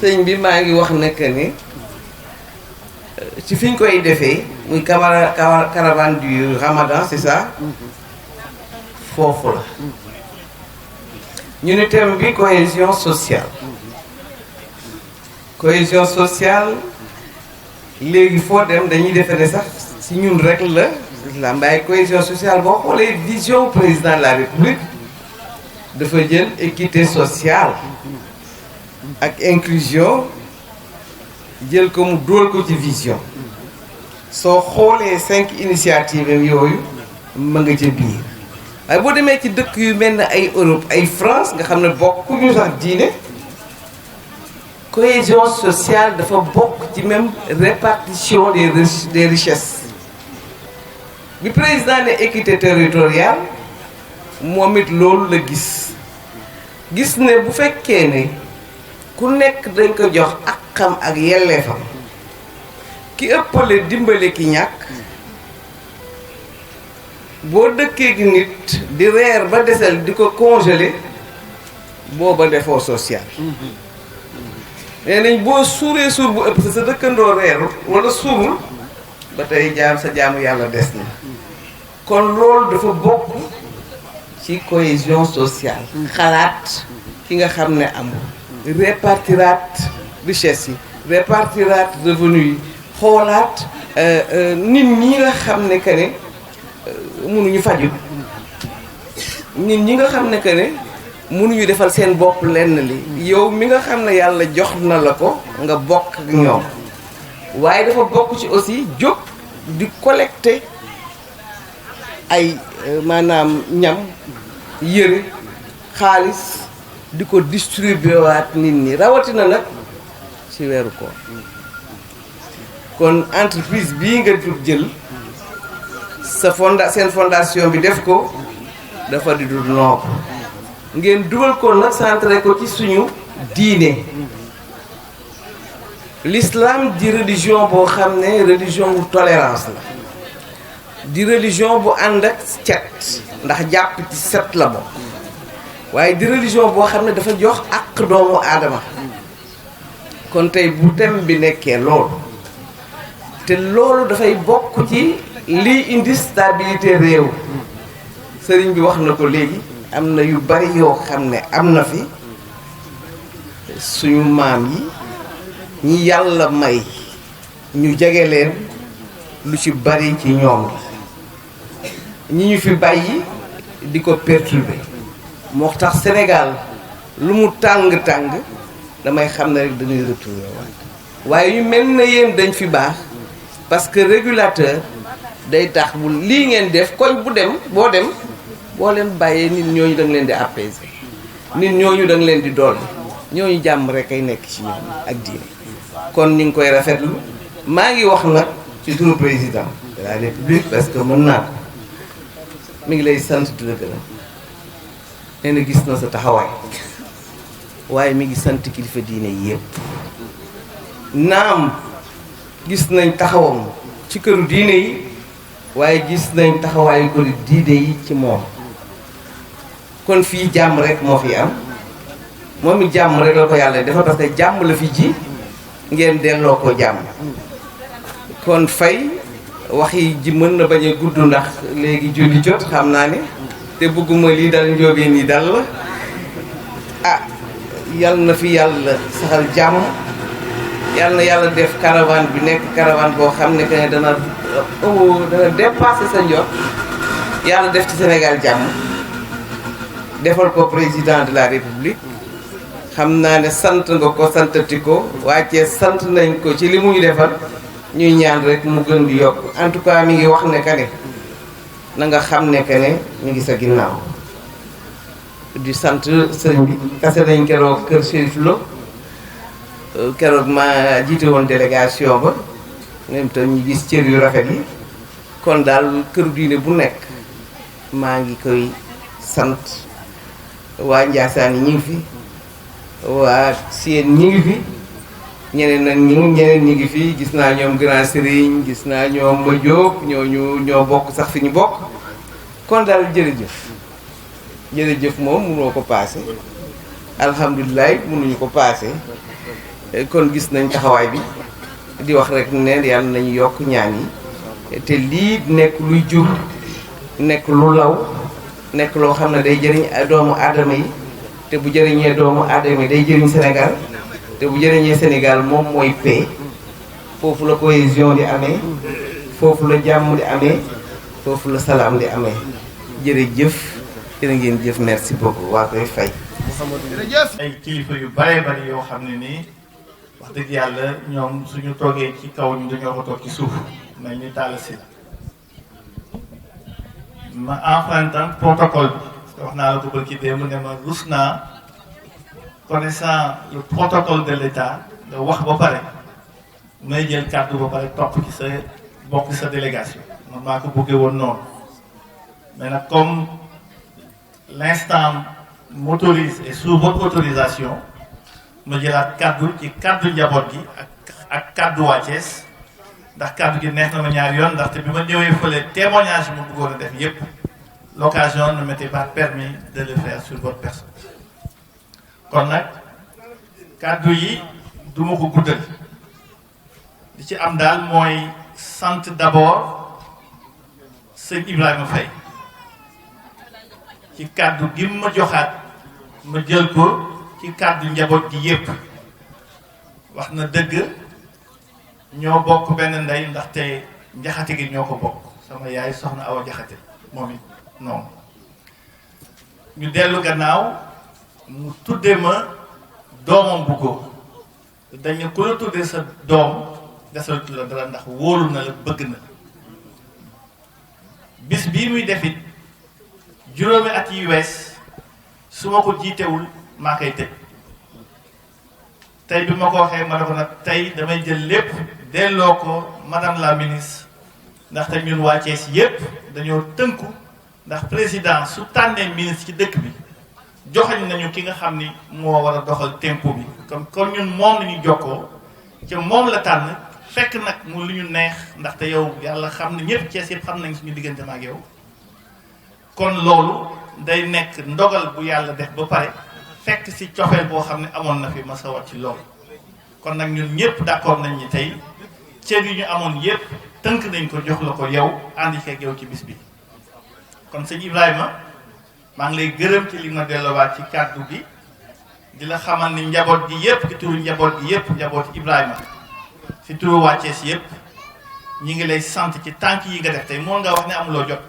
sëñ bi maa ngi wax nekk ni ci fi ñu koy defee muy caravane du Ramadan c'est ça foofu la ñu ni thème bi cohésion sociale léegi foo dem dañuy defe ne sax si ñun rek la mbaay cohésion sociale boo xoolee vision président de la république dafa jël équité sociale ak inclusion jël ko mu dóol ko ci vision soo xoolee 5 initiatives yooyu ma nga ca biir waaye boo demee ci dëkk yu mel ne ay Europe ay France nga xam ne bokkuñu sax diine cohésion sociale dafa bokk ci même répartition des richesses bi président ne équité territoriale moom it loolu la gis ne bu fekkee ne ku nekk dañ ko jox ak xam ak yelleefam ki ëppale dimbale ki ñàkk boo dëkkee gi nit di reer ba desal di ko congelé booba defoo social nee nañ boo suuree suur bu ëpp sa dëkkandoo reeru wala suurul ba tey sa jaamu yàlla des na kon loolu dafa bokk ci cohésion sociale xalaat ki nga xam ne amul répartiraat richesse yi répartiraat revenu yi xoolaat nit ñi nga xam ne que ne mënuñu faju nit ñi nga xam ne que ne mënuñu defal seen bopp lenn li yow mi nga xam ne yàlla jox na la ko nga bokk ak ñoom waaye dafa bokk ci aussi jóg di collecter ay maanaam ñam yëre xaalis di ko distribuer waat nit ñi rawatina nag ci weeru koor kon entreprise bii nga jël seen fondation bi def ko dafa di dul noo ko ngeen dugal ko nag centré ko ci suñu diine l'islam di religion boo xam ne religion bu tolérance la di religion bu ànd ak cet ndax jàpp ci set la bokk waaye di religion boo xam ne dafa jox ak doomu aadama kon tey bu thème bi nekkee loolu te loolu dafay bokk ci lii indi stabilité réew sëriñ bi wax na ko léegi am na yu bari yoo xam ne am na fi suñu maam yi ñi yàlla may ñu jege leen lu ci bari ci ñoom la ñi ñu fi bàyyi di ko perturber moo tax Sénégal lu mu tàng-tàng damay xam ne rek dañuy retrouver waaye yu mel na yéen dañ fi baax parce que régulateur day tax bu lii ngeen def koñ bu dem boo boo leen bàyyee nit ñooñu da nga leen di apaiser nit ñooñu da nga leen di dolli ñooñu jàmm rek ay nekk ci ñoom ak diine kon ñu ngi koy rafetlu maa ngi wax nag ci turu président de la république parce que mën naa ko mi ngi lay sant di la gërëm nee na gis na sa taxawaay waaye mi ngi sant kilifa diine yi yëpp naam gis nañ taxawam ci këru diine yi waaye gis nañ taxawaayu këru diine yi ci moom kon fii jàmm rek moo fi am moom it jàmm rek la ko yàlla dafa parce que jàmm la fi ji ngeen delloo ko jàmm kon fay wax yi ji mën na bañ a gudd ndax léegi julli jot xam naa ne te bëgguma lii dal njóobeen yi dal la ah yal na fi yàlla saxal jàmm yal na yàlla def caravane bi nekk caravane boo xam ne que ne dana dépasser sa njort yàlla def ci Sénégal jàmm defal ko président de la république xam naa ne sant nga ko santati ko wàccee sant nañ ko ci li mu ñu defal ñuy ñaan rek mu gën di yokk en tout cas mi ngi wax ne que ne na nga xam ne que ne mi ngi sa ginnaaw di sant sëñ bi kase nañ keroog kër Chérif Lo keroog ma jiite woon délégation ba même tam ñu gis cër yu rafet yi kon daal këru diine bu nekk maa ngi koy sant waa Njaasaan yi ñu ngi fi waa Seen ñi ngi fi ñeneen nag ñeneen ñi ngi fi gis naa ñoom Grand Serigne gis naa ñoom Ma Diop ñoo bokk sax fi ñu bokk kon daal jërëjëf moom mënoo ko paase alhamdulilah mënuñu ko paase kon gis nañ taxawaay bi di wax rek ne yàlla nañu yokk ñaan yi te lii nekk luy jur nekk lu law nekk loo xam ne day jëriñ doomu aadama yi te bu jëriñee doomu aadama yi day jëriñ Sénégal te bu jëriñee Sénégal moom mooy paix foofu la cohésion di amee foofu la jàmm di amee foofu la salaam di amee jërëjëf jërë ngeen jëf merci beaucoup waa koy fay. ay kilifa yu bare bari yoo xam ne nii wax dëgg yàlla ñoom suñu toogee ci kaw ñu dañoo ko toog ci suuf mel ni Talla Sylla ma enfreindre protocole bi wax naa la ko barki démb ne ma rus naa connaissant le protocole de l'État nga wax ba pare may jël kàddu ba pare topp ci sa bokk sa délégation man maa ko bëggee woon noonu mais nag comme l'instant m'autorise et sous votre autorisation ma jëlaat kàddu ci kàddu njaboot gi ak kàddu waa Thiès ndax kàddu gi neex na ma ñaari yoon ndaxte bi ma ñëwee fële témoignage bi ma bëggoon a def yépp l'occasion ne m'était pas permis de le faire sur votre personne kon nag kàddu yi duma ko guddal li ci am daal mooy sant d'abord sëñ Ibrahima Faye ci kàddu gi ma joxaat ma jël ko ci kàddu njaboot gi yépp wax na dëgg ñoo bokk benn ndey ndaxte njaxate gi ñoo ko bokk sama yaay soxna Awa Jaxate moom it noonu ñu dellu gannaaw mu tudde ma doomam bu góor dañu ku la tuddee sa doom desalatu la dara ndax wóolu na la bëgg na la bis bii muy defit juróomi at yi wees su ma ko jiitewul maa koy tëj tey bi ma ko waxee ma ne ko nag tey damay jël lépp delloo ko madame la ministre ndaxte ñun waa Thiès yépp dañoo tënku ndax président su tànnee ministre ci dëkk bi joxañ nañu ki nga xam ni moo war a doxal tempo bi comme kon ñun moom la ñu jokkoo ci moom la tànn fekk nag mu lu ñu neex ndaxte yow yàlla xam ne ñëpp Thiès yëpp xam nañ suñu diggante ma ak yow kon loolu day nekk ndogal bu yàlla def ba pare fekk ci cofeel boo xam ne amoon na fi ma sa wat ci loolu kon nag ñun ñëpp d'accord nañ ni tey cër yi ñu amoon yëpp tënk nañ ko jox la ko yow ànd ci ak yow ci bis bi kon sëñ Ibrahima maa ngi lay gërëm ci li ma delloowaat ci kàddu bi di la xamal ni njaboot gi yëpp ci turu njaboot gi yëpp njaboot Ibrahima ci turu waa Thiès yëpp ñi ngi lay sant ci tànk yi nga def tey moo nga wax ne amuloo jot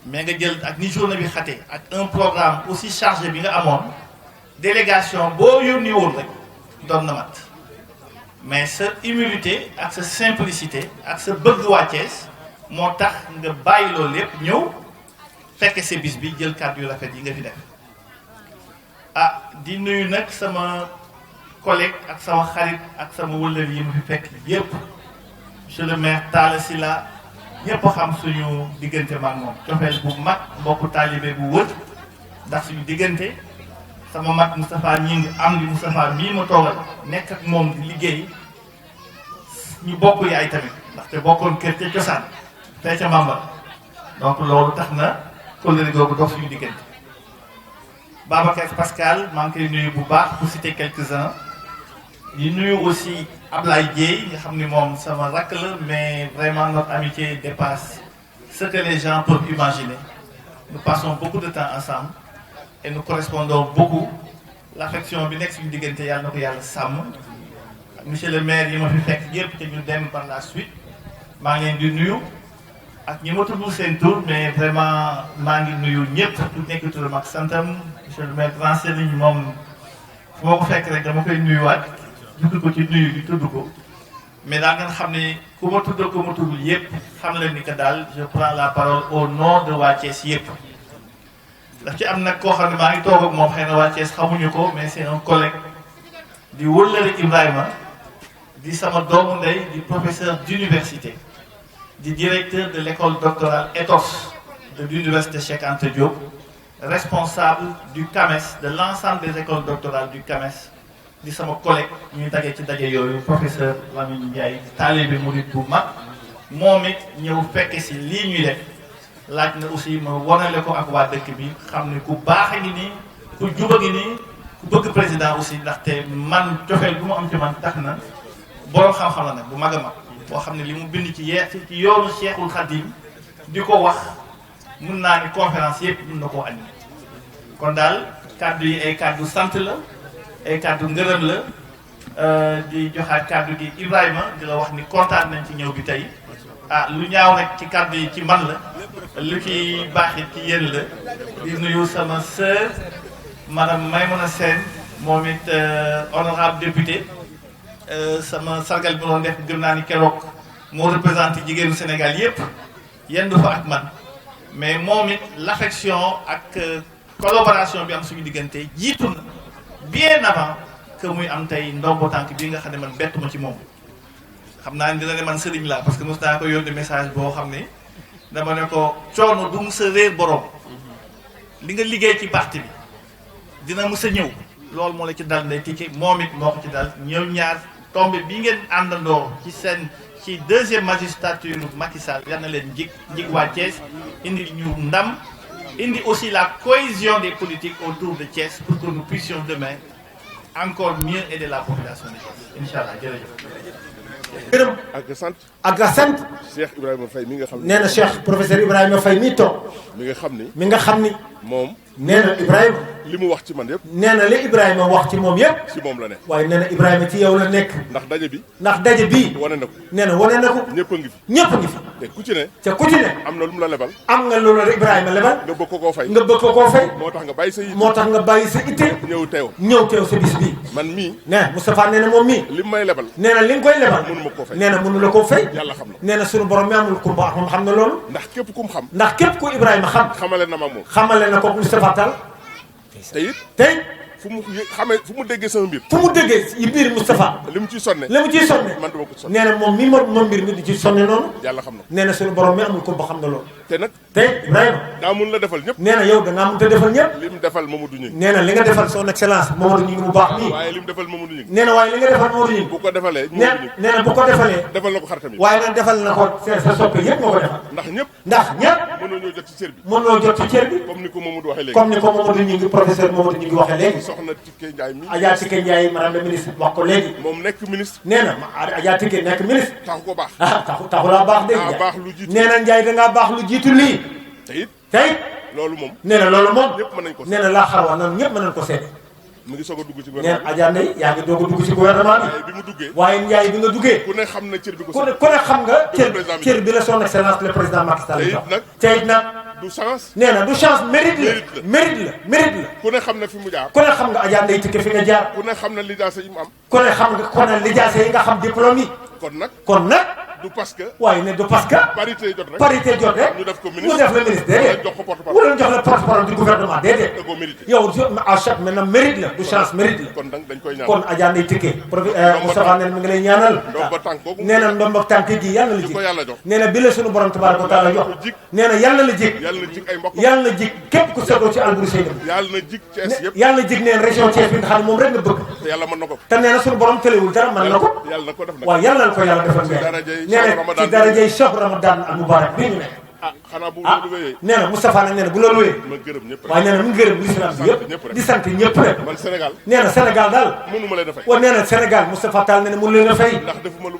mais nga jël ak ni journée bi xate ak un programme aussi chargé bi nga amoon délégation boo yónni woon rek doon na mat mais sa humilité ak sa simplicité ak sa bëgg waa Thiès moo tax nga bàyyi loolu lépp ñëw fekke si bis bi jël kàddu yu rafet yi nga fi def ah di nuyu nag sama collègue ak sama xarit ak sama wëllër yi ma fi fekk yépp monsieur le maire Talla Sylla ñëpp xam suñu diggante maag moom cofeel bu mag mbokku taalibe bu wër ndax suñu diggante sama mag Moustapha ñi am di Moustapha mii ma toogal nekk ak moom di liggéey ñu bokk yaay tamit ndaxte bokkoon kër ca cosaan tey ca Mamba donc loolu tax na kóllëre googu dox suñu diggante Babacar Pascal maa ngi koy nuyu bu baax pour citer quelques-uns di nuyu aussi Ablaye Dieye nga xam ni moom sama rakk la mais vraiment notre amitié dépasse ce que les gens peuvent imaginer nous passons beaucoup de temps ensemble et nous correspondons beaucoup l'affection bi nekk suñu diggante yàlla na ko yàlla sàmm monsieur le maire yi ma fi fekk yëpp te ñu dem par la suite maa ngi leen di nuyu ak ñi ma tuddul seen tur mais vraiment maa ngi nuyu ñëpp ku nekk turam ak santam monsieur le maire grand Serigne moom fu ma ko fekk rek dama koy nuyuwaat tudd ko ci nuyu bi tudd ko mais daa ngeen xam ne ku ma tudd ko ma tuddul yëpp xam leen ni que daal je prends la parole au nom de waa Thiès yëpp daf ci am nag koo xam ne maa ngi toog ak moom xëy na waa Thiès xamuñu ko mais c'est un collègue di wëllëre Ibrahima di sama doomu ndey di professeur d'université di directeur de l'école doctorale ethos de l'université Cheikh Anta Diop responsable du CAMES de l'ensemble des écoles doctorales du CAMES di sama collègue ñuy daje ci daje yooyu professeur Lamine Ndiaye taalibe murid bu mag moom it ñëw fekke si lii ñuy def laaj na aussi ma wonale ko ak waa dëkk bi xam ne ku baax a ngi nii ku juba ngi nii ku bëgg président aussi ndaxte man cofeel bu mu am ci man tax na boroom xam-xam la nag bu mag a mag boo xam ne li mu bind ci ci yoonu Cheikhul Khadim di ko wax mun naa ni conférence yëpp mun na koo andi kon daal kàddu yi ay kàddu sant la ay kàddu ngërëm la di joxaat kàddu gi Ibrahima di la wax ni kontaan nañ ci ñëw bi tey ah lu ñaaw nag ci kàddu yi ci man la lu ci baax it ci yéen la di nuyu sama sœur madame Maïmouna Sène moom it honorable député sama sargal bi doon def gëm naa ni keroog moo représenté jigéenu Sénégal yépp yendu fa ak man mais moom it l'affection ak collaboration bi am suñu diggante jiitu na bien avant que muy am tey ndombo tànk bii nga xam ne man bettuma ci moom xam naa ni dina ne man sëriñ laa parce que mos naa ko yónnee message boo xam ne dama ne ko coono du mu sa réer borom li nga liggéey ci parti bi dina mës a ñëw loolu moo la ci dal ndey tike moom it moo ko ci dal ñëw ñaar tombé bi ngeen àndandoo ci seen ci deuxième magistrature Macky Sall yal na leen njig waa Thiès indi ñu ndam indi aussi la cohésion des politiques autour de Thiès pour que nous puissions demain encore mieux aider la population de Thiès inch'Allah jërëjëf. gërëm ak sant Cheikh Ibrahima Faye mi nga xam ne nee na Cheikh professeur Ibrahima Faye mi toog mi nga xam ni moom nee na Ibrahima li mu wax ci man yëpp nee na li Ibrahima wax ci moom yëpp ci moom la ne waaye nee na Ibrahima ci yow la nekk ndax daje bi wane na ko nee na ñëpp a ngi fi te ku ci ne am na lu mu la lebal am nga loolu la Ibrahima lebal nga bëgg koo fay moo tax nga bàyyi sa itte ñëw teew sa bis bii man mii nee Moustapha nee na moom mii li mu may lebal nee na li nga koy lebal mënu ma koo fay nee na mënu la koo fay yàlla xam na nee na sunu borom mi amul kumba ak moom xam na loolu ndax képp ku Ibrahima xam xamale na ma moom xamale na ko Moustapha Tall tey fu mu déggee sama mbir fu mu déggee yi mbir Moustapha li mu ciy sonne man duma ko sonne nee na moom mi moom mbir mi di ci sonne noonu yàlla xam na nee na suñu borom mi amul ko ba xam na loolu te nag tey Ibrahima daa mun la defal ñëpp nee na yow da ngaa mun te defal ñëpp li mu defal Mamadou Gningue nee na li nga defal son excellence Mamadou Gningue bu baax nii waaye li mu defal Mamadou Gningue nee na waaye li nga defal Mamadou Gningue bu ko defalee nee na bu ko defalee defal na ko xaritam yi waaye nag defal na ko sa soppe yëpp nga ko defal ndax ñëpp mënoo jot ci cër bi comme ni ko Mamadou Gningue professeur Mamadou Gningue waxee léegi soxna Tické Ndiaye mi Adja Tické Ndiaye madame la ministre wax ko léegi moom nekk ministre nee na Adja Tické nekk ministre taxu ko baax taxu laa baax dégg nee na Ndiaye dangaa baax lu jiitu lii tey loolu moom nee na loolu moom ñëpp mën nañ ko nee na laa xarwa noonu ñëpp mën nañ ko seede mu ngi soog a dugg ci gouvernement bi Adja Ndeye yaa ngi doog a dugg ci gouvernement bi bi mu duggee waaye Ndiaye bi nga duggee ku ne xam na cër bi ko ku ne xam nga cër bi la son excellence le président Macky Sall tey nag du chance nee na du chance mérite la ku ne xam na fi mu jaar ku ne xam nga Adja Ndeye Tické fi nga jaar ku ne xam na lijaasa yi mu am ku ne xam nga lijaasa yi nga xam diplôme yi kon nag du parce que waaye ne du parce que parité jot rek parité jot rek ñu def ko mu def le ministre déedéet jox ko porte-parole wala jox la porte-parole du gouvernement déedéet da ko mérité yow à chaque maintenant mérite la du chance mérite la kon dañ koy ñaan kon Adja Ndeye Tické Moustapha nee na mi ngi lay ñaanal ndomba tànk kooku nee na ndomba tànk gi yàlla la di jig ko yàlla jox nee na bi la sunu borom tabaaraka wa taala jox nee na yàlla la jig yàlla na jig ay mbokk yàlla na jig képp ku seetoo ci Alboury Seydou yàlla na jig Thiès yëpp yàlla na jig nee na région Thiès bi nga xam ne moom rek nga bëgg te yàlla mën na ko te nee na sunu borom tëlewul dara mën na ko yàlla na ko def nag waaw yàlla na ko yàlla defal mbéy nee na ci darajay Cheikh Ramadan al Mubarak bi ñu nekk ah xanaa bu loolu wéyee nee na Moustapha nag nee na bu loolu wéyee ma gërëm ñëpp waaye nee na mu ngi gërëm l'islam bi yëpp di sant ñëpp rek man Sénégal nee na Sénégal daal mënu ma leen a fay waaw nee na Sénégal Moustapha Tall nee na mënu leen a fay ndax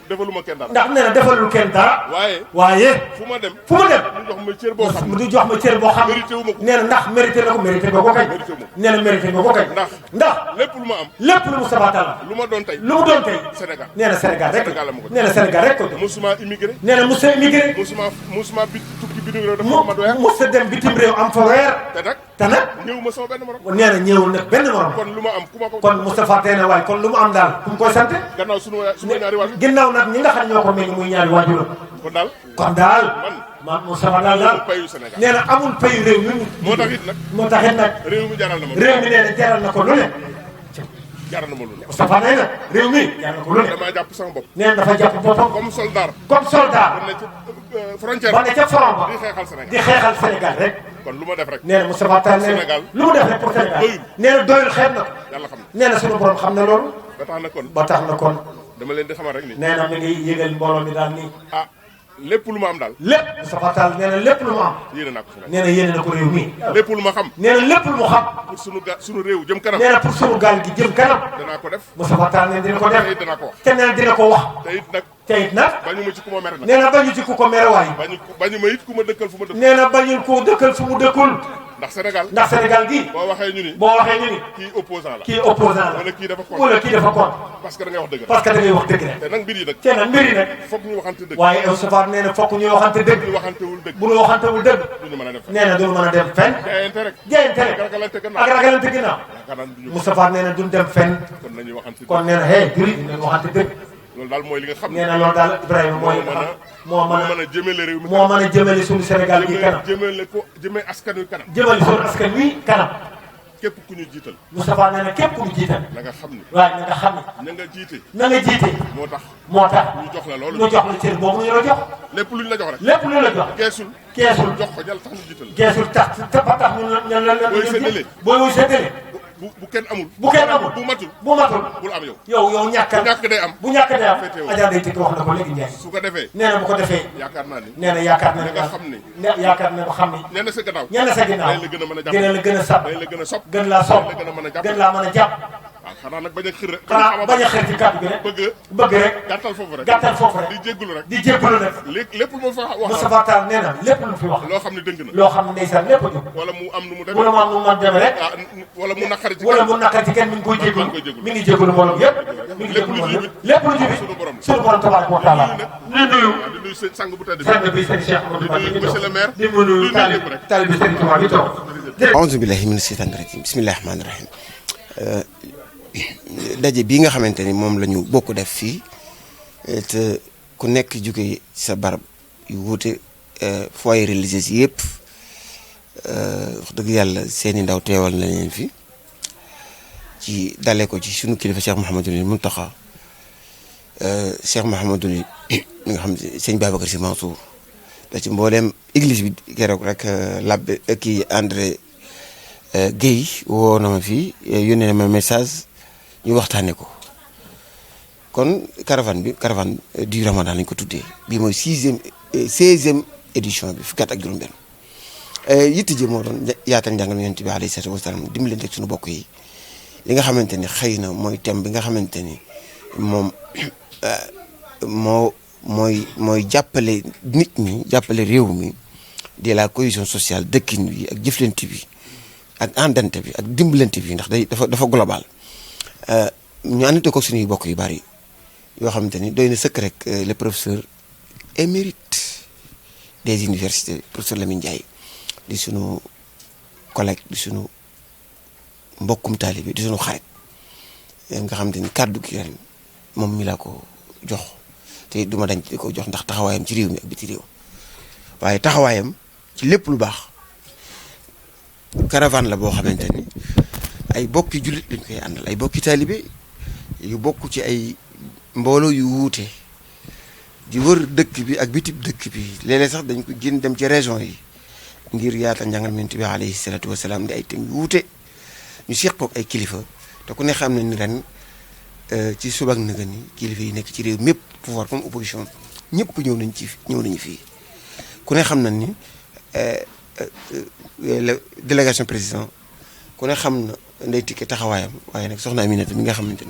defaluma kenn dara ndax nee na defalul kenn dara waaye fu ma dem fu mu dem ñu jox ma cër boo xam du jox ma cër boo xam mérité wu ma ko nee na ndax mérité na ko mérité nga ko kañ nee na mérité nga ko kañ ndax lépp lu ma am lépp lu Moustapha Tall lu ma doon tey lu mu doon tey Sénégal nee na Sénégal rek Sénégal la ma ko nee na Sénégal rek ko jox musuma immigré nee na musa immigré musuma bi tukki bi réew dafa ma doyar musa dem bitim réew am fa weer te nag ñëw ma sama benn morom nee na ñëwul nag benn morom kon lu ma am ku ma ko kon Moustapha tey na waaye kon lu mu am daal ku mu koy sant gannaaw sunu ñaari waajur ginnaaw nag ñi nga xam ñoo ko meññ muy ñaari waajuram kon daal man Moustapha daal payu Sénégal nee na amul payu réew mi moo tax it nag réew mi jaral na ma réew mi nee na jaral na ko lu ne jaral na ma lu ne Moustapha nee na réew mi jaral na ko lu ne damaa jàpp sama bopp nee na dafa jàpp boppam comme soldat ba frontière ba ne ca front ba di xeexal Sénégal di xeexal Sénégal rek kon lu ma def rek nee na Moustapha Tall nee na lu mu def rek pour Sénégal nee na doyul xeeb na ko yàlla xam nee na sunu borom xam na loolu ba tax na kon dama leen di xamal rek ni nee na mi ngi yëgal mbooloo mi daal nii lépp lu ma am daal lépp Moustapha Tall nee na lépp lu mu am yéene naa ko Sénégal nee na yéene na ko réew mi lépp lu ma xam nee na lépp lu mu xam pour sunu réew jëm kanam nee na pour sunu gaal gi jëm kanam danaa ko def Moustapha Tall nee na dina ko def te it danaa ko wax te nee na dina ko wax te it nag te it nag bañu ma ci ku ma mere nag nee na bañu ci ku ko mere waay bañu ma it ku ma dëkkal fu ma dëkkul nee na bañul ko dëkkal fu mu dëkkul ndax Sénégal gi boo waxee ñu ni kii opposant la wala kii dafa contre parce que da ngay wax dëgg parce que da ngay wax dëgg rek te nag mbir yi nag foog ñu waxante dëgg waaye Moustapha nee na foog ñu waxante dëgg bu ñu waxantewul dëgg nee na duñu mën a dem fenn jaayante rek ak ragalante ginnaaw Moustapha nee na duñ dem fenn kon nee na juri dinañ waxante dëgg loolu daal mooy li nga xam nee na loolu daal Ibrahima mooy li nga xam moo mën a jëmale réew mi moo mën a jëmale suñu Sénégal gi kanam jëmale askan wi kanam jëmale suñu askan wi kanam képp ku ñu jiital Moustapha nee na képp ku ñu jiital na nga xam ni waaye na nga xam ni na nga jiite moo tax ñu jox la loolu ñu jox la cër boobu ñu la jox lépp luñ la jox rek lépp lu la jox keesul jox ko jël tax ñu jiital keesul tax ba tax ñu la booy séddale booy séddale bu kenn amul bu matul bul am yow ñàkkal ñàkk day am bu ñàkk day am Adja Ndeye Tické wax na ko léegi Ndiaye su ko defee nee na bu ko defee yaakaar naa ni nee na yaakaar na nga xam ni yaakaar na ko xam ni ñenn sa gannaaw dina la gën a sab gën laa sopp gën laa mën a jàpp waaw xanaa nag bañ a xër rek xanaa bañ a xër ci kàddu gi rek bëgg rek gàttal foofu rek di jéggulu rek lépp lu ma fa wax Moustapha Tall nee na lépp lu fi wax loo xam ne dëgg na loo xam ne ndeysaan lépp a jóg wala mu am nu mu demee rek wala mu naqari ci kenn mi ngi koy jéggulu mi ngi jéggulu mbooloo yëpp mi ngi jéggulu mbooloo lépp lu jubi suñu borom tabaaraka wa taala ñu nuyu sang bu tedd sang bi sëñ Cheikh Amadou Bamba monsieur le maire di nuyu taalibe Sëriñ Tuubaa bi toog a'uuzu billahi mina shaytaani rajiim bismillahi rahmaani rahiim daje bii nga xamante ni moom la ñu bokk def fii te ku nekk jóge sa barab yu wuute foyer religieux yëpp wax dëgg yàlla seeni ndaw teewal na leen fi ci dalee ko ci sunu kilifa Cheikh Mouhamadul Mountakha Cheikh Mouhamadul mi nga xam ne sëñ Babacar Sy Mansour da ci mbooleem église bi keroog rek labbe kii André Guèye woo na ma fii yónnee na ma message ñu waxtaanee ko kon caravane du Ramadan lañ ko tuddee bii mooy 16e édition bi fukki at ak juróom-benn yitte ji moo doon yaatal njàngal Yonent bi alayhi salaatu wa salaam dimbalante ak suñu bokk yi li nga xamante ni xëy na mooy thème bi nga xamante ni moom mooy jàppale nit ñi jàppale réew mi de la cohésion sociale dëkkin bi ak jëflante bi ak àndante bi ak dimbalante bi ndax dafa global ñu àndate ko suñuy bokk yu bari yoo xamante ni doy na sëkk rek le professeur émérite des universités professeur Lamine Ndiaye di sunu collègue di sunu mbokkum taalibe di sunu xarit nga xamante ni kàddu gi ren moom mi laa ko jox te duma dañ di ko jox ndax taxawaayam ci réew mi ak biti réew waaye taxawaayam ci lépp lu baax caravane la boo xamante ni ay bokki jullit lañ koy àndal ay bokki taalibe yu bokk ci ay mbooloo yu wuute di wër dëkk bi ak bitib dëkk bi léeg-léeg sax dañ ko génn dem ci région yi ngir yaatal njàngal Yonent bi alayhi salaatu wasalaam di ay thèmes yu wuute ñu seq koog ay kilifa te ku ne xam ne ni ren ci suba ak nëgë ni kilifa yi nekk ci réew mépp pouvoir comme opposition ñëpp ñëw nañu fii ku ne xam na ni la délégation président ku ne xam na Ndeye Tické taxawaayam waaye nag soxna Aminata mi nga xamante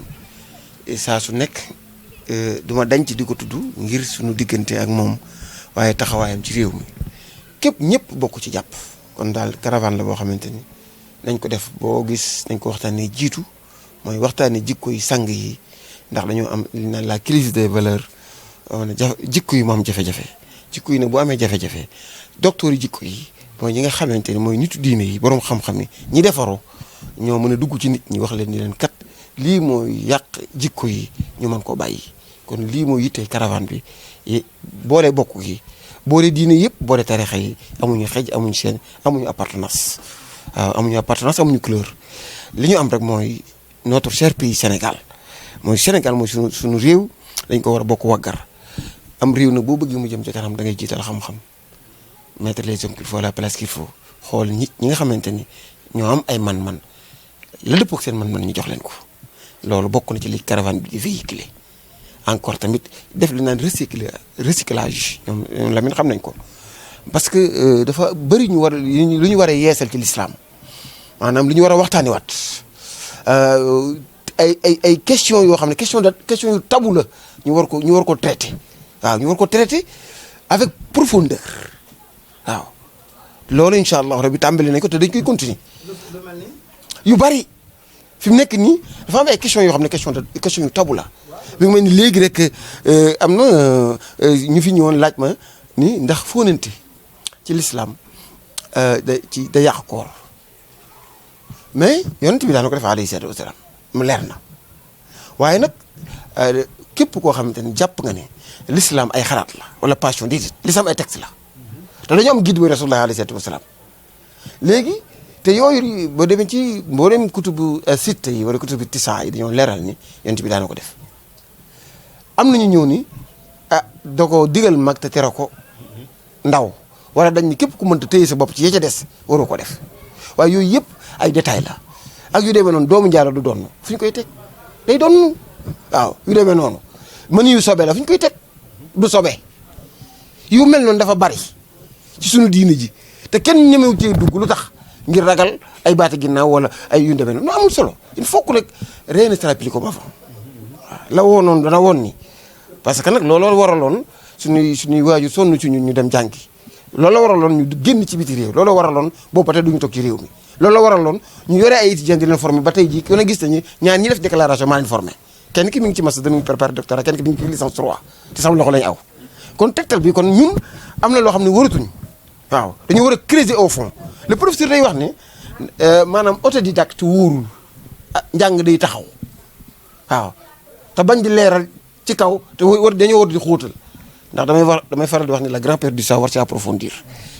ni saa su nekk duma dañ ci di ko tudd ngir suñu diggante ak moom waaye taxawaayam ci réew mi képp ñëpp bokk ci jàpp kon daal caravane la boo xamante ni nañ ko def boo gis nañ ko waxtaanee jiitu mooy waxtaanee jikko yi sang yi ndax dañoo am li naan la crise des valeurs jikko yi moo am jafe-jafe jikko yi nag bu amee jafe-jafe docteur yi jikko yi mooy ñi nga xamante ni mooy nitu diine yi boroom xam-xam yi ñi defaroo ñoo mën a dugg ci nit ñi wax leen ni leen kat lii mooy yàq jikko yi ñu mën koo bàyyi kon lii mooy yittee caravane bi boole bokk gi boole diine yëpp boole tarixa yi amuñu xej amuñu seen amuñu appartenance waaw amuñu appartenance amuñu couleur li ñu am rek mooy notre cher pays Sénégal mooy suñu réew dañ ko war a bokk waggar am réew nag boo bëgg mu jëm ci kanam da ngay jiital xam-xam mettre les hommes qu'il faut à la place qu'il faut xool ñi nga xamante ni ñoo am ay man-man la dëpp ak seen man-man ñu jox leen ko loolu bokk na ci li caravane bi di véhiculer encore tamit def li naan recyclage ñoom Lamine xam nañ ko parce que dafa bëri lu ñu war a yeesal ci l'islam maanaam lu ñu war a waxtaani waat ay question yoo xam ne question yu tabou la ñu war ko traité waaw ñu war ko traité avec profondeur waaw loolu incha allah rabbi tàmbali nañ ko te dañ koy continuer yu bari fi mu nekk nii dafa am ay question yoo xam ne question yu tabu la bi nga mel ni léegi rek am na ñu fi ñëwoon laaj ma ni ndax fóonante ci l'islam da yàq koor mais yonent bi daan ko def alayhi salaatu wasalaam mu leer na waaye nag képp koo xamante ni jàpp nga ne l'islam ay xalaat la wala passion déedéet l'islam ay texte la te dañoo am guide bu rasulullah alayhi salaatu wasalaam léegi te yooyu boo demee ci mboolem kutubu sitta yi wala kutubu tisaa yi dañoo leeral ni yonent bi daana ko def am nañu ñëw ni da ko digal mag te tere ko ndaw wala dañ ni képp ku mënta téye sa bopp ci ya ca des waroo ko def waaye yooyu yëpp ay détails la ak yu demee noonu doomu njaaro du doon fu ñu koy teg day doon waaw yu demee noonu mën yu sobee la fu ñu koy teg du sobee yu mel noonu dafa bari ci suñu diine ji te kenn ñemewu cee dugg lu tax ngir ragal ay baati ginnaaw wala ay yu demee noonu nu amul solo il faut que nag rien ne sera plus comme avant waaw la woonoon dana woon ni parce que nag looloo waraloon suñuy waaju sonn ci ñun ñu dem jàngi loolu la waraloon ñu génn ci biti réew loolu la waraloon boobu ba tey duñu toog ci réew mi loolu la waraloon ñu yore ay étudiants di leen formé ba tey jii ku ne gis nañu ñaar ñi def déclaration maa leen formé kenn ki mi ngi ci master mi ngi préparé doctorat kenn ki mi ngi ci licence 3 te sama loxo lañu aw kon tegtal bi kon ñun am na loo xam ne waratuñ waaw dañu war a creuser au fond le professeur day wax ne maanaam autodidacte wóorul njàng day taxaw waaw te bañ di leeral ci kaw te dañoo war di xóotal ndax damay faral di wax ne la grand père du savoir c'est approfondir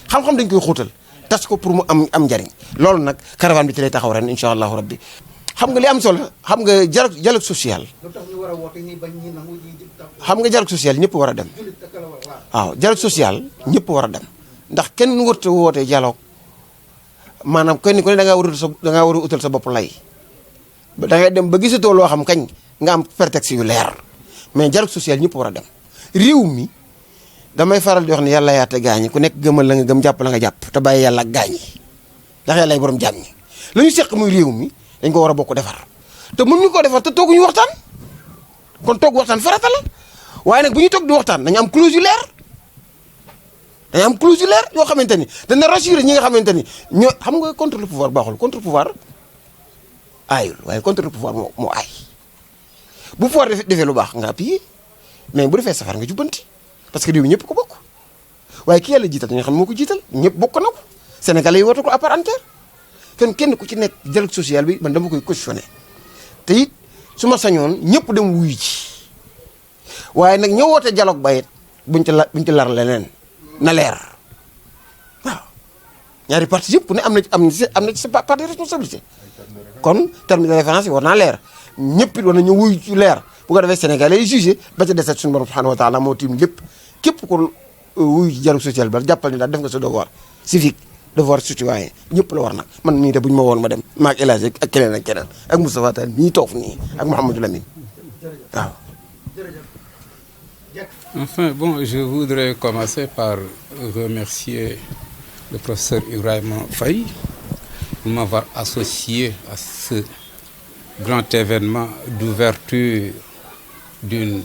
xam-xam dañ koy xóotal tas ko pour mu am njariñ loolu nag caravane bi ci lay taxaw ren incha allahu rabbi xam nga li am solo xam nga dialogue social xam nga dialogue social ñëpp war a dem waaw dialogue social ñëpp war a dem ndax kenn warut a wootee dialogue maanaam kenn ku ne da ngaa war a utal sa bopp lay da ngay dem ba gisatoo loo xam kañ nga am prétexte yu leer mais dialogue social ñëpp war a dem réew mi damay faral di wax ne yàlla yaate gaañi ku nekk gëmal la nga gëm jàpp la nga jàpp te bàyyi yàlla ak gaañi ndax yàlla ay borom jàmm ñi la ñu seq muy réew mi dañ ko war a bokk defar te mën ñu ko defar te tooguñu waxtaan kon toog waxtaan farata la waaye nag bu ñuy toog di waxtaan dañu am clause yu leer dañu am clause yu leer yoo xamante ni dana rassurer ñi nga xamante ni ñoo xam nga contre le pouvoir baaxul contre le pouvoir aayul waaye contre le pouvoir moo aay bu pouvoir defee lu baax nga appuyer mais bu defee safar nga jubbanti parce que réew mi ñëpp ko bokk waaye ki yàlla jiital dañoo xam moo ko jiital ñëpp bokk na ko Sénégalais yi woote ko à part entière kenn ku ci nekk dialogue social bi man dama koy cautionné te it su ma sañoon ñëpp dem wuyu ci waaye nag ñëw woote dialogue ba it buñ ci lar leneen na leer waaw ñaari parti yëpp ku ne am na ci sa part de responsabilité kon terme de référence yi war naa leer ñëpp it war na ñu wuy ci leer bu ko defee sénégalais yi jugé ba ca deset suñu borom subhanahu wa taala moo tiim lépp képp ko wuy dialogue social ba jàppal ni daal def nga sa devoir civique devoir citoyen ñëpp la war nag man nii de bu ñu ma woon ma dem maag El Hadj ak keneen ak keneen ak Moustapha Tall ñii toog nii ak Mouhamadou Lamine waaw. Enfin, bon, je voudrais commencer par remercier le professeur Ibrahima Faye pour m'avoir associé à ce grand événement d'ouverture d'une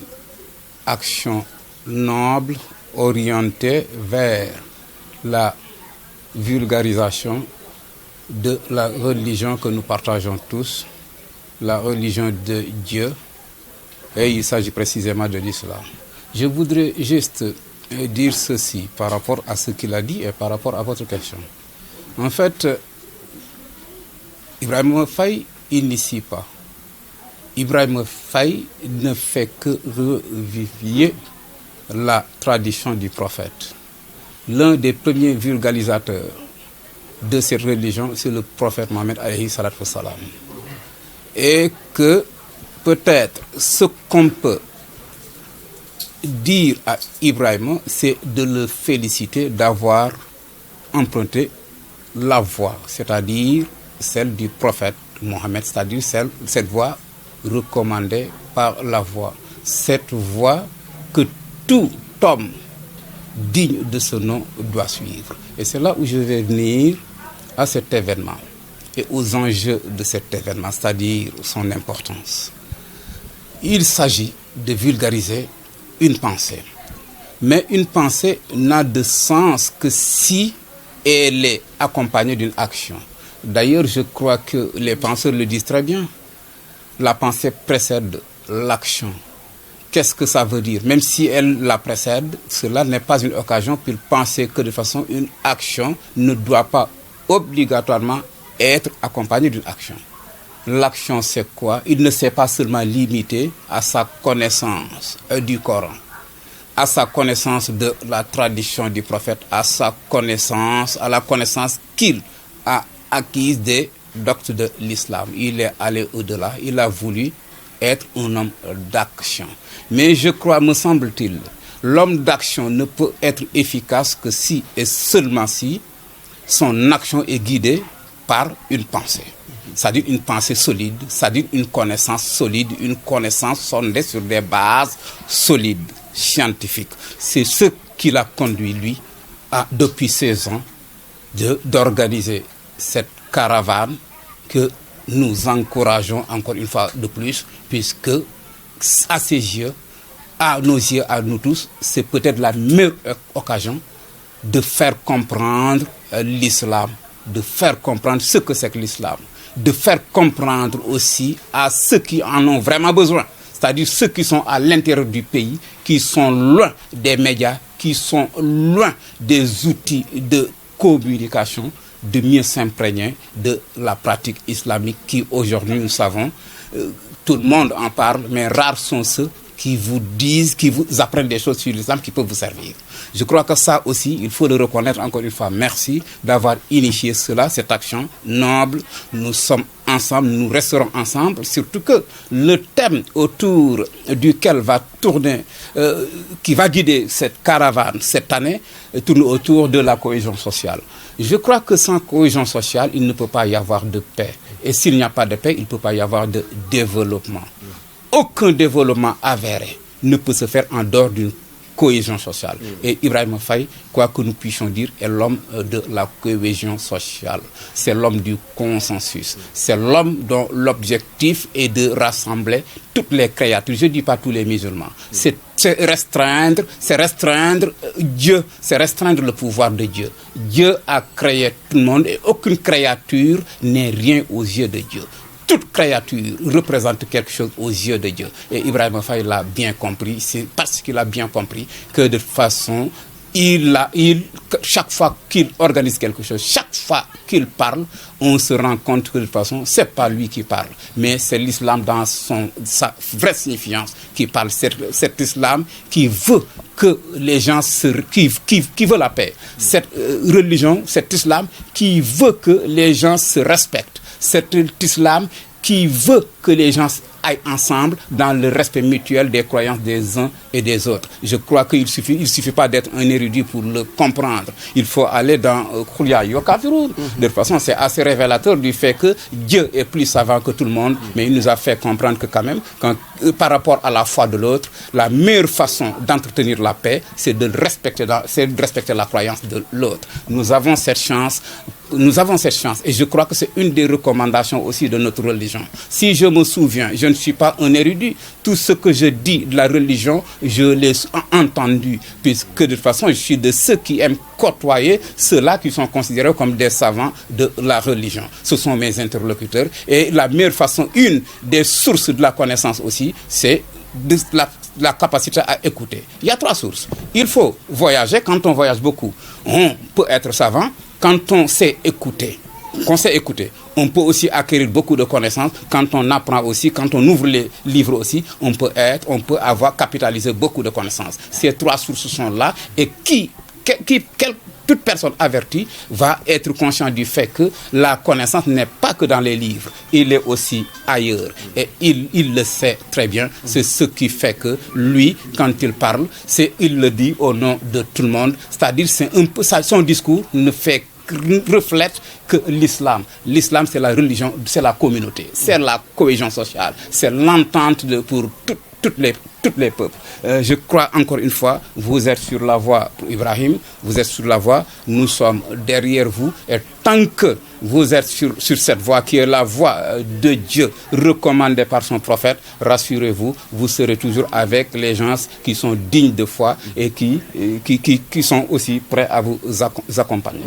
action noble orientée vers la vulgarisation de la religion que nous partageons tous, la religion de Dieu, et il s'agit précisément de l'islam. Je voudrais juste dire ceci par rapport à ce qu'il a dit et par rapport à votre question. En fait, Ibrahima Faye n'initie pas. Ibrahima Faye ne fait que revivifier la tradition du prophète. L'un des premiers vulgarisateurs de cette religion, c'est le prophète Mohammed alayhi salatu wassalam. Et que peut-être ce qu'on peut dire à Ibrahima, c'est de le féliciter d'avoir emprunté la voie, c'est-à-dire celle du prophète Mohammed, c'est-à-dire cette voie recommandée par la voie. Cette voie que tout homme digne de ce nom doit suivre. Et c'est là où je vais venir à cet événement et aux enjeux de cet événement, c'est-à-dire son importance. Il s'agit de vulgariser une pensée. Mais une pensée n'a de sens que si elle est accompagnée d'une action. D'ailleurs, je crois que les penseurs le disent très bien. La pensée précède l'action. Qu'est-ce que ça veut dire? Même si elle la précède, cela n'est pas une occasion pour penser que de façon une action ne doit pas obligatoirement être accompagnée d'une action. L'action, c'est quoi? Il ne s'est pas seulement limité à sa connaissance du Coran, à sa connaissance de la tradition du prophète, à la connaissance qu'il a acquise des doctres de l'islam. Il est allé au-delà, il a voulu être un homme d'action. Mais je crois, me semble-t-il, l'homme d'action ne peut être efficace que si et seulement si son action est guidée par une pensée. C'est-à-dire une pensée solide, c'est-à-dire une connaissance solide, une connaissance fondée sur des bases solides, scientifiques. C'est ce qui l'a conduit, lui, depuis 16 ans, d'organiser cette caravane que nous encourageons encore une fois de plus, puisque à ses yeux, à nos yeux, à nous tous, c'est peut-être la meilleure occasion de faire comprendre l'islam, de faire comprendre ce que c'est que l'islam, de faire comprendre aussi à ceux qui en ont vraiment besoin, c'est-à-dire ceux qui sont à l'intérieur du pays, qui sont loin des médias, qui sont loin des outils de communication, de mieux s'imprégner de la pratique islamique qui aujourd'hui, nous savons, tout le monde en parle, mais rares sont ceux qui vous disent, qui vous apprennent des choses sur l'islam qui peuvent vous servir. Je crois que ça aussi, il faut le reconnaître encore une fois. Merci d'avoir initié cela, cette action noble. Nous sommes ensemble, nous resterons ensemble, surtout que le thème autour duquel va tourner, qui va guider cette caravane cette année, tourne autour de la cohésion sociale. Je crois que sans cohésion sociale, il ne peut pas y avoir de paix. Et s'il n'y a pas de paix, il ne peut pas y avoir de développement. Aucun développement avéré ne peut se faire en dehors d'une cohésion sociale. Et Ibrahima Faye, quoi que nous puissions dire, est l'homme de la cohésion sociale. C'est l'homme du consensus. C'est l'homme dont l'objectif est de rassembler toutes les créatures. Je ne dis pas tous les musulmans. C'est restreindre Dieu, c'est restreindre le pouvoir de Dieu. Dieu a créé tout le monde et aucune créature n'est rien aux yeux de Dieu. Toute créature représente quelque chose aux yeux de Dieu. Et Ibrahima Faye l'a bien compris. C'est parce qu'il a bien compris que de façon chaque fois qu'il organise quelque chose, chaque fois qu'il parle, on se rend compte que de toute façon, c'est pas lui qui parle, mais c'est l'islam dans sa vraie signifiance qui parle. Cet islam qui veut que les gens qui veut la paix. Cette religion, cet islam qui veut que les gens se respectent. Cet islam qui veut que les gens aillent ensemble dans le respect mutuel des croyances des uns et des autres. Je crois qu'il suffit pas d'être un érudit pour le comprendre. Il faut aller dans Khoulia Yokafiroun. De toute façon, c'est assez révélateur du fait que Dieu est plus savant que tout le monde, mais il nous a fait comprendre que quand même, par rapport à la foi de l'autre, la meilleure façon d'entretenir la paix, c'est de respecter la croyance de l'autre. Nous avons cette chance et je crois que c'est une des recommandations aussi de notre religion. Si je me souviens, je ne suis pas un érudit, tout ce que je dis de la religion, je l'ai entendu, puisque de toute façon, je suis de ceux qui aiment côtoyer ceux-là qui sont considérés comme des savants de la religion. Ce sont mes interlocuteurs et la meilleure façon, une des sources de la connaissance aussi, c'est de la capacité à écouter. Il y a 3 sources. Il faut voyager. Quand on voyage beaucoup, on peut être savant. Quand on sait écouter, on peut aussi acquérir beaucoup de connaissances. Quand on apprend aussi, quand on ouvre les livres aussi, on peut avoir capitalisé beaucoup de connaissances. Ces 3 sources sont là et toute personne avertie va être conscient du fait que la connaissance n'est pas que dans les livres, il est aussi ailleurs. Et il le sait très bien. C'est ce qui fait que lui, quand il parle, il le dit au nom de tout le monde. C'est-à-dire, c'est un peu ça, son discours reflète que l'islam, c'est la religion, c'est la communauté, c'est la cohésion sociale, c'est l'entente pour toutes les peuples. Je crois encore une fois, vous êtes sur la voie, Ibrahim, vous êtes sur la voie, nous sommes derrière vous, et tant que vous êtes sur cette voie qui est la voie de Dieu recommandée par son prophète, rassurez-vous, vous serez toujours avec les gens qui sont dignes de foi et qui sont aussi prêts à vous accompagner.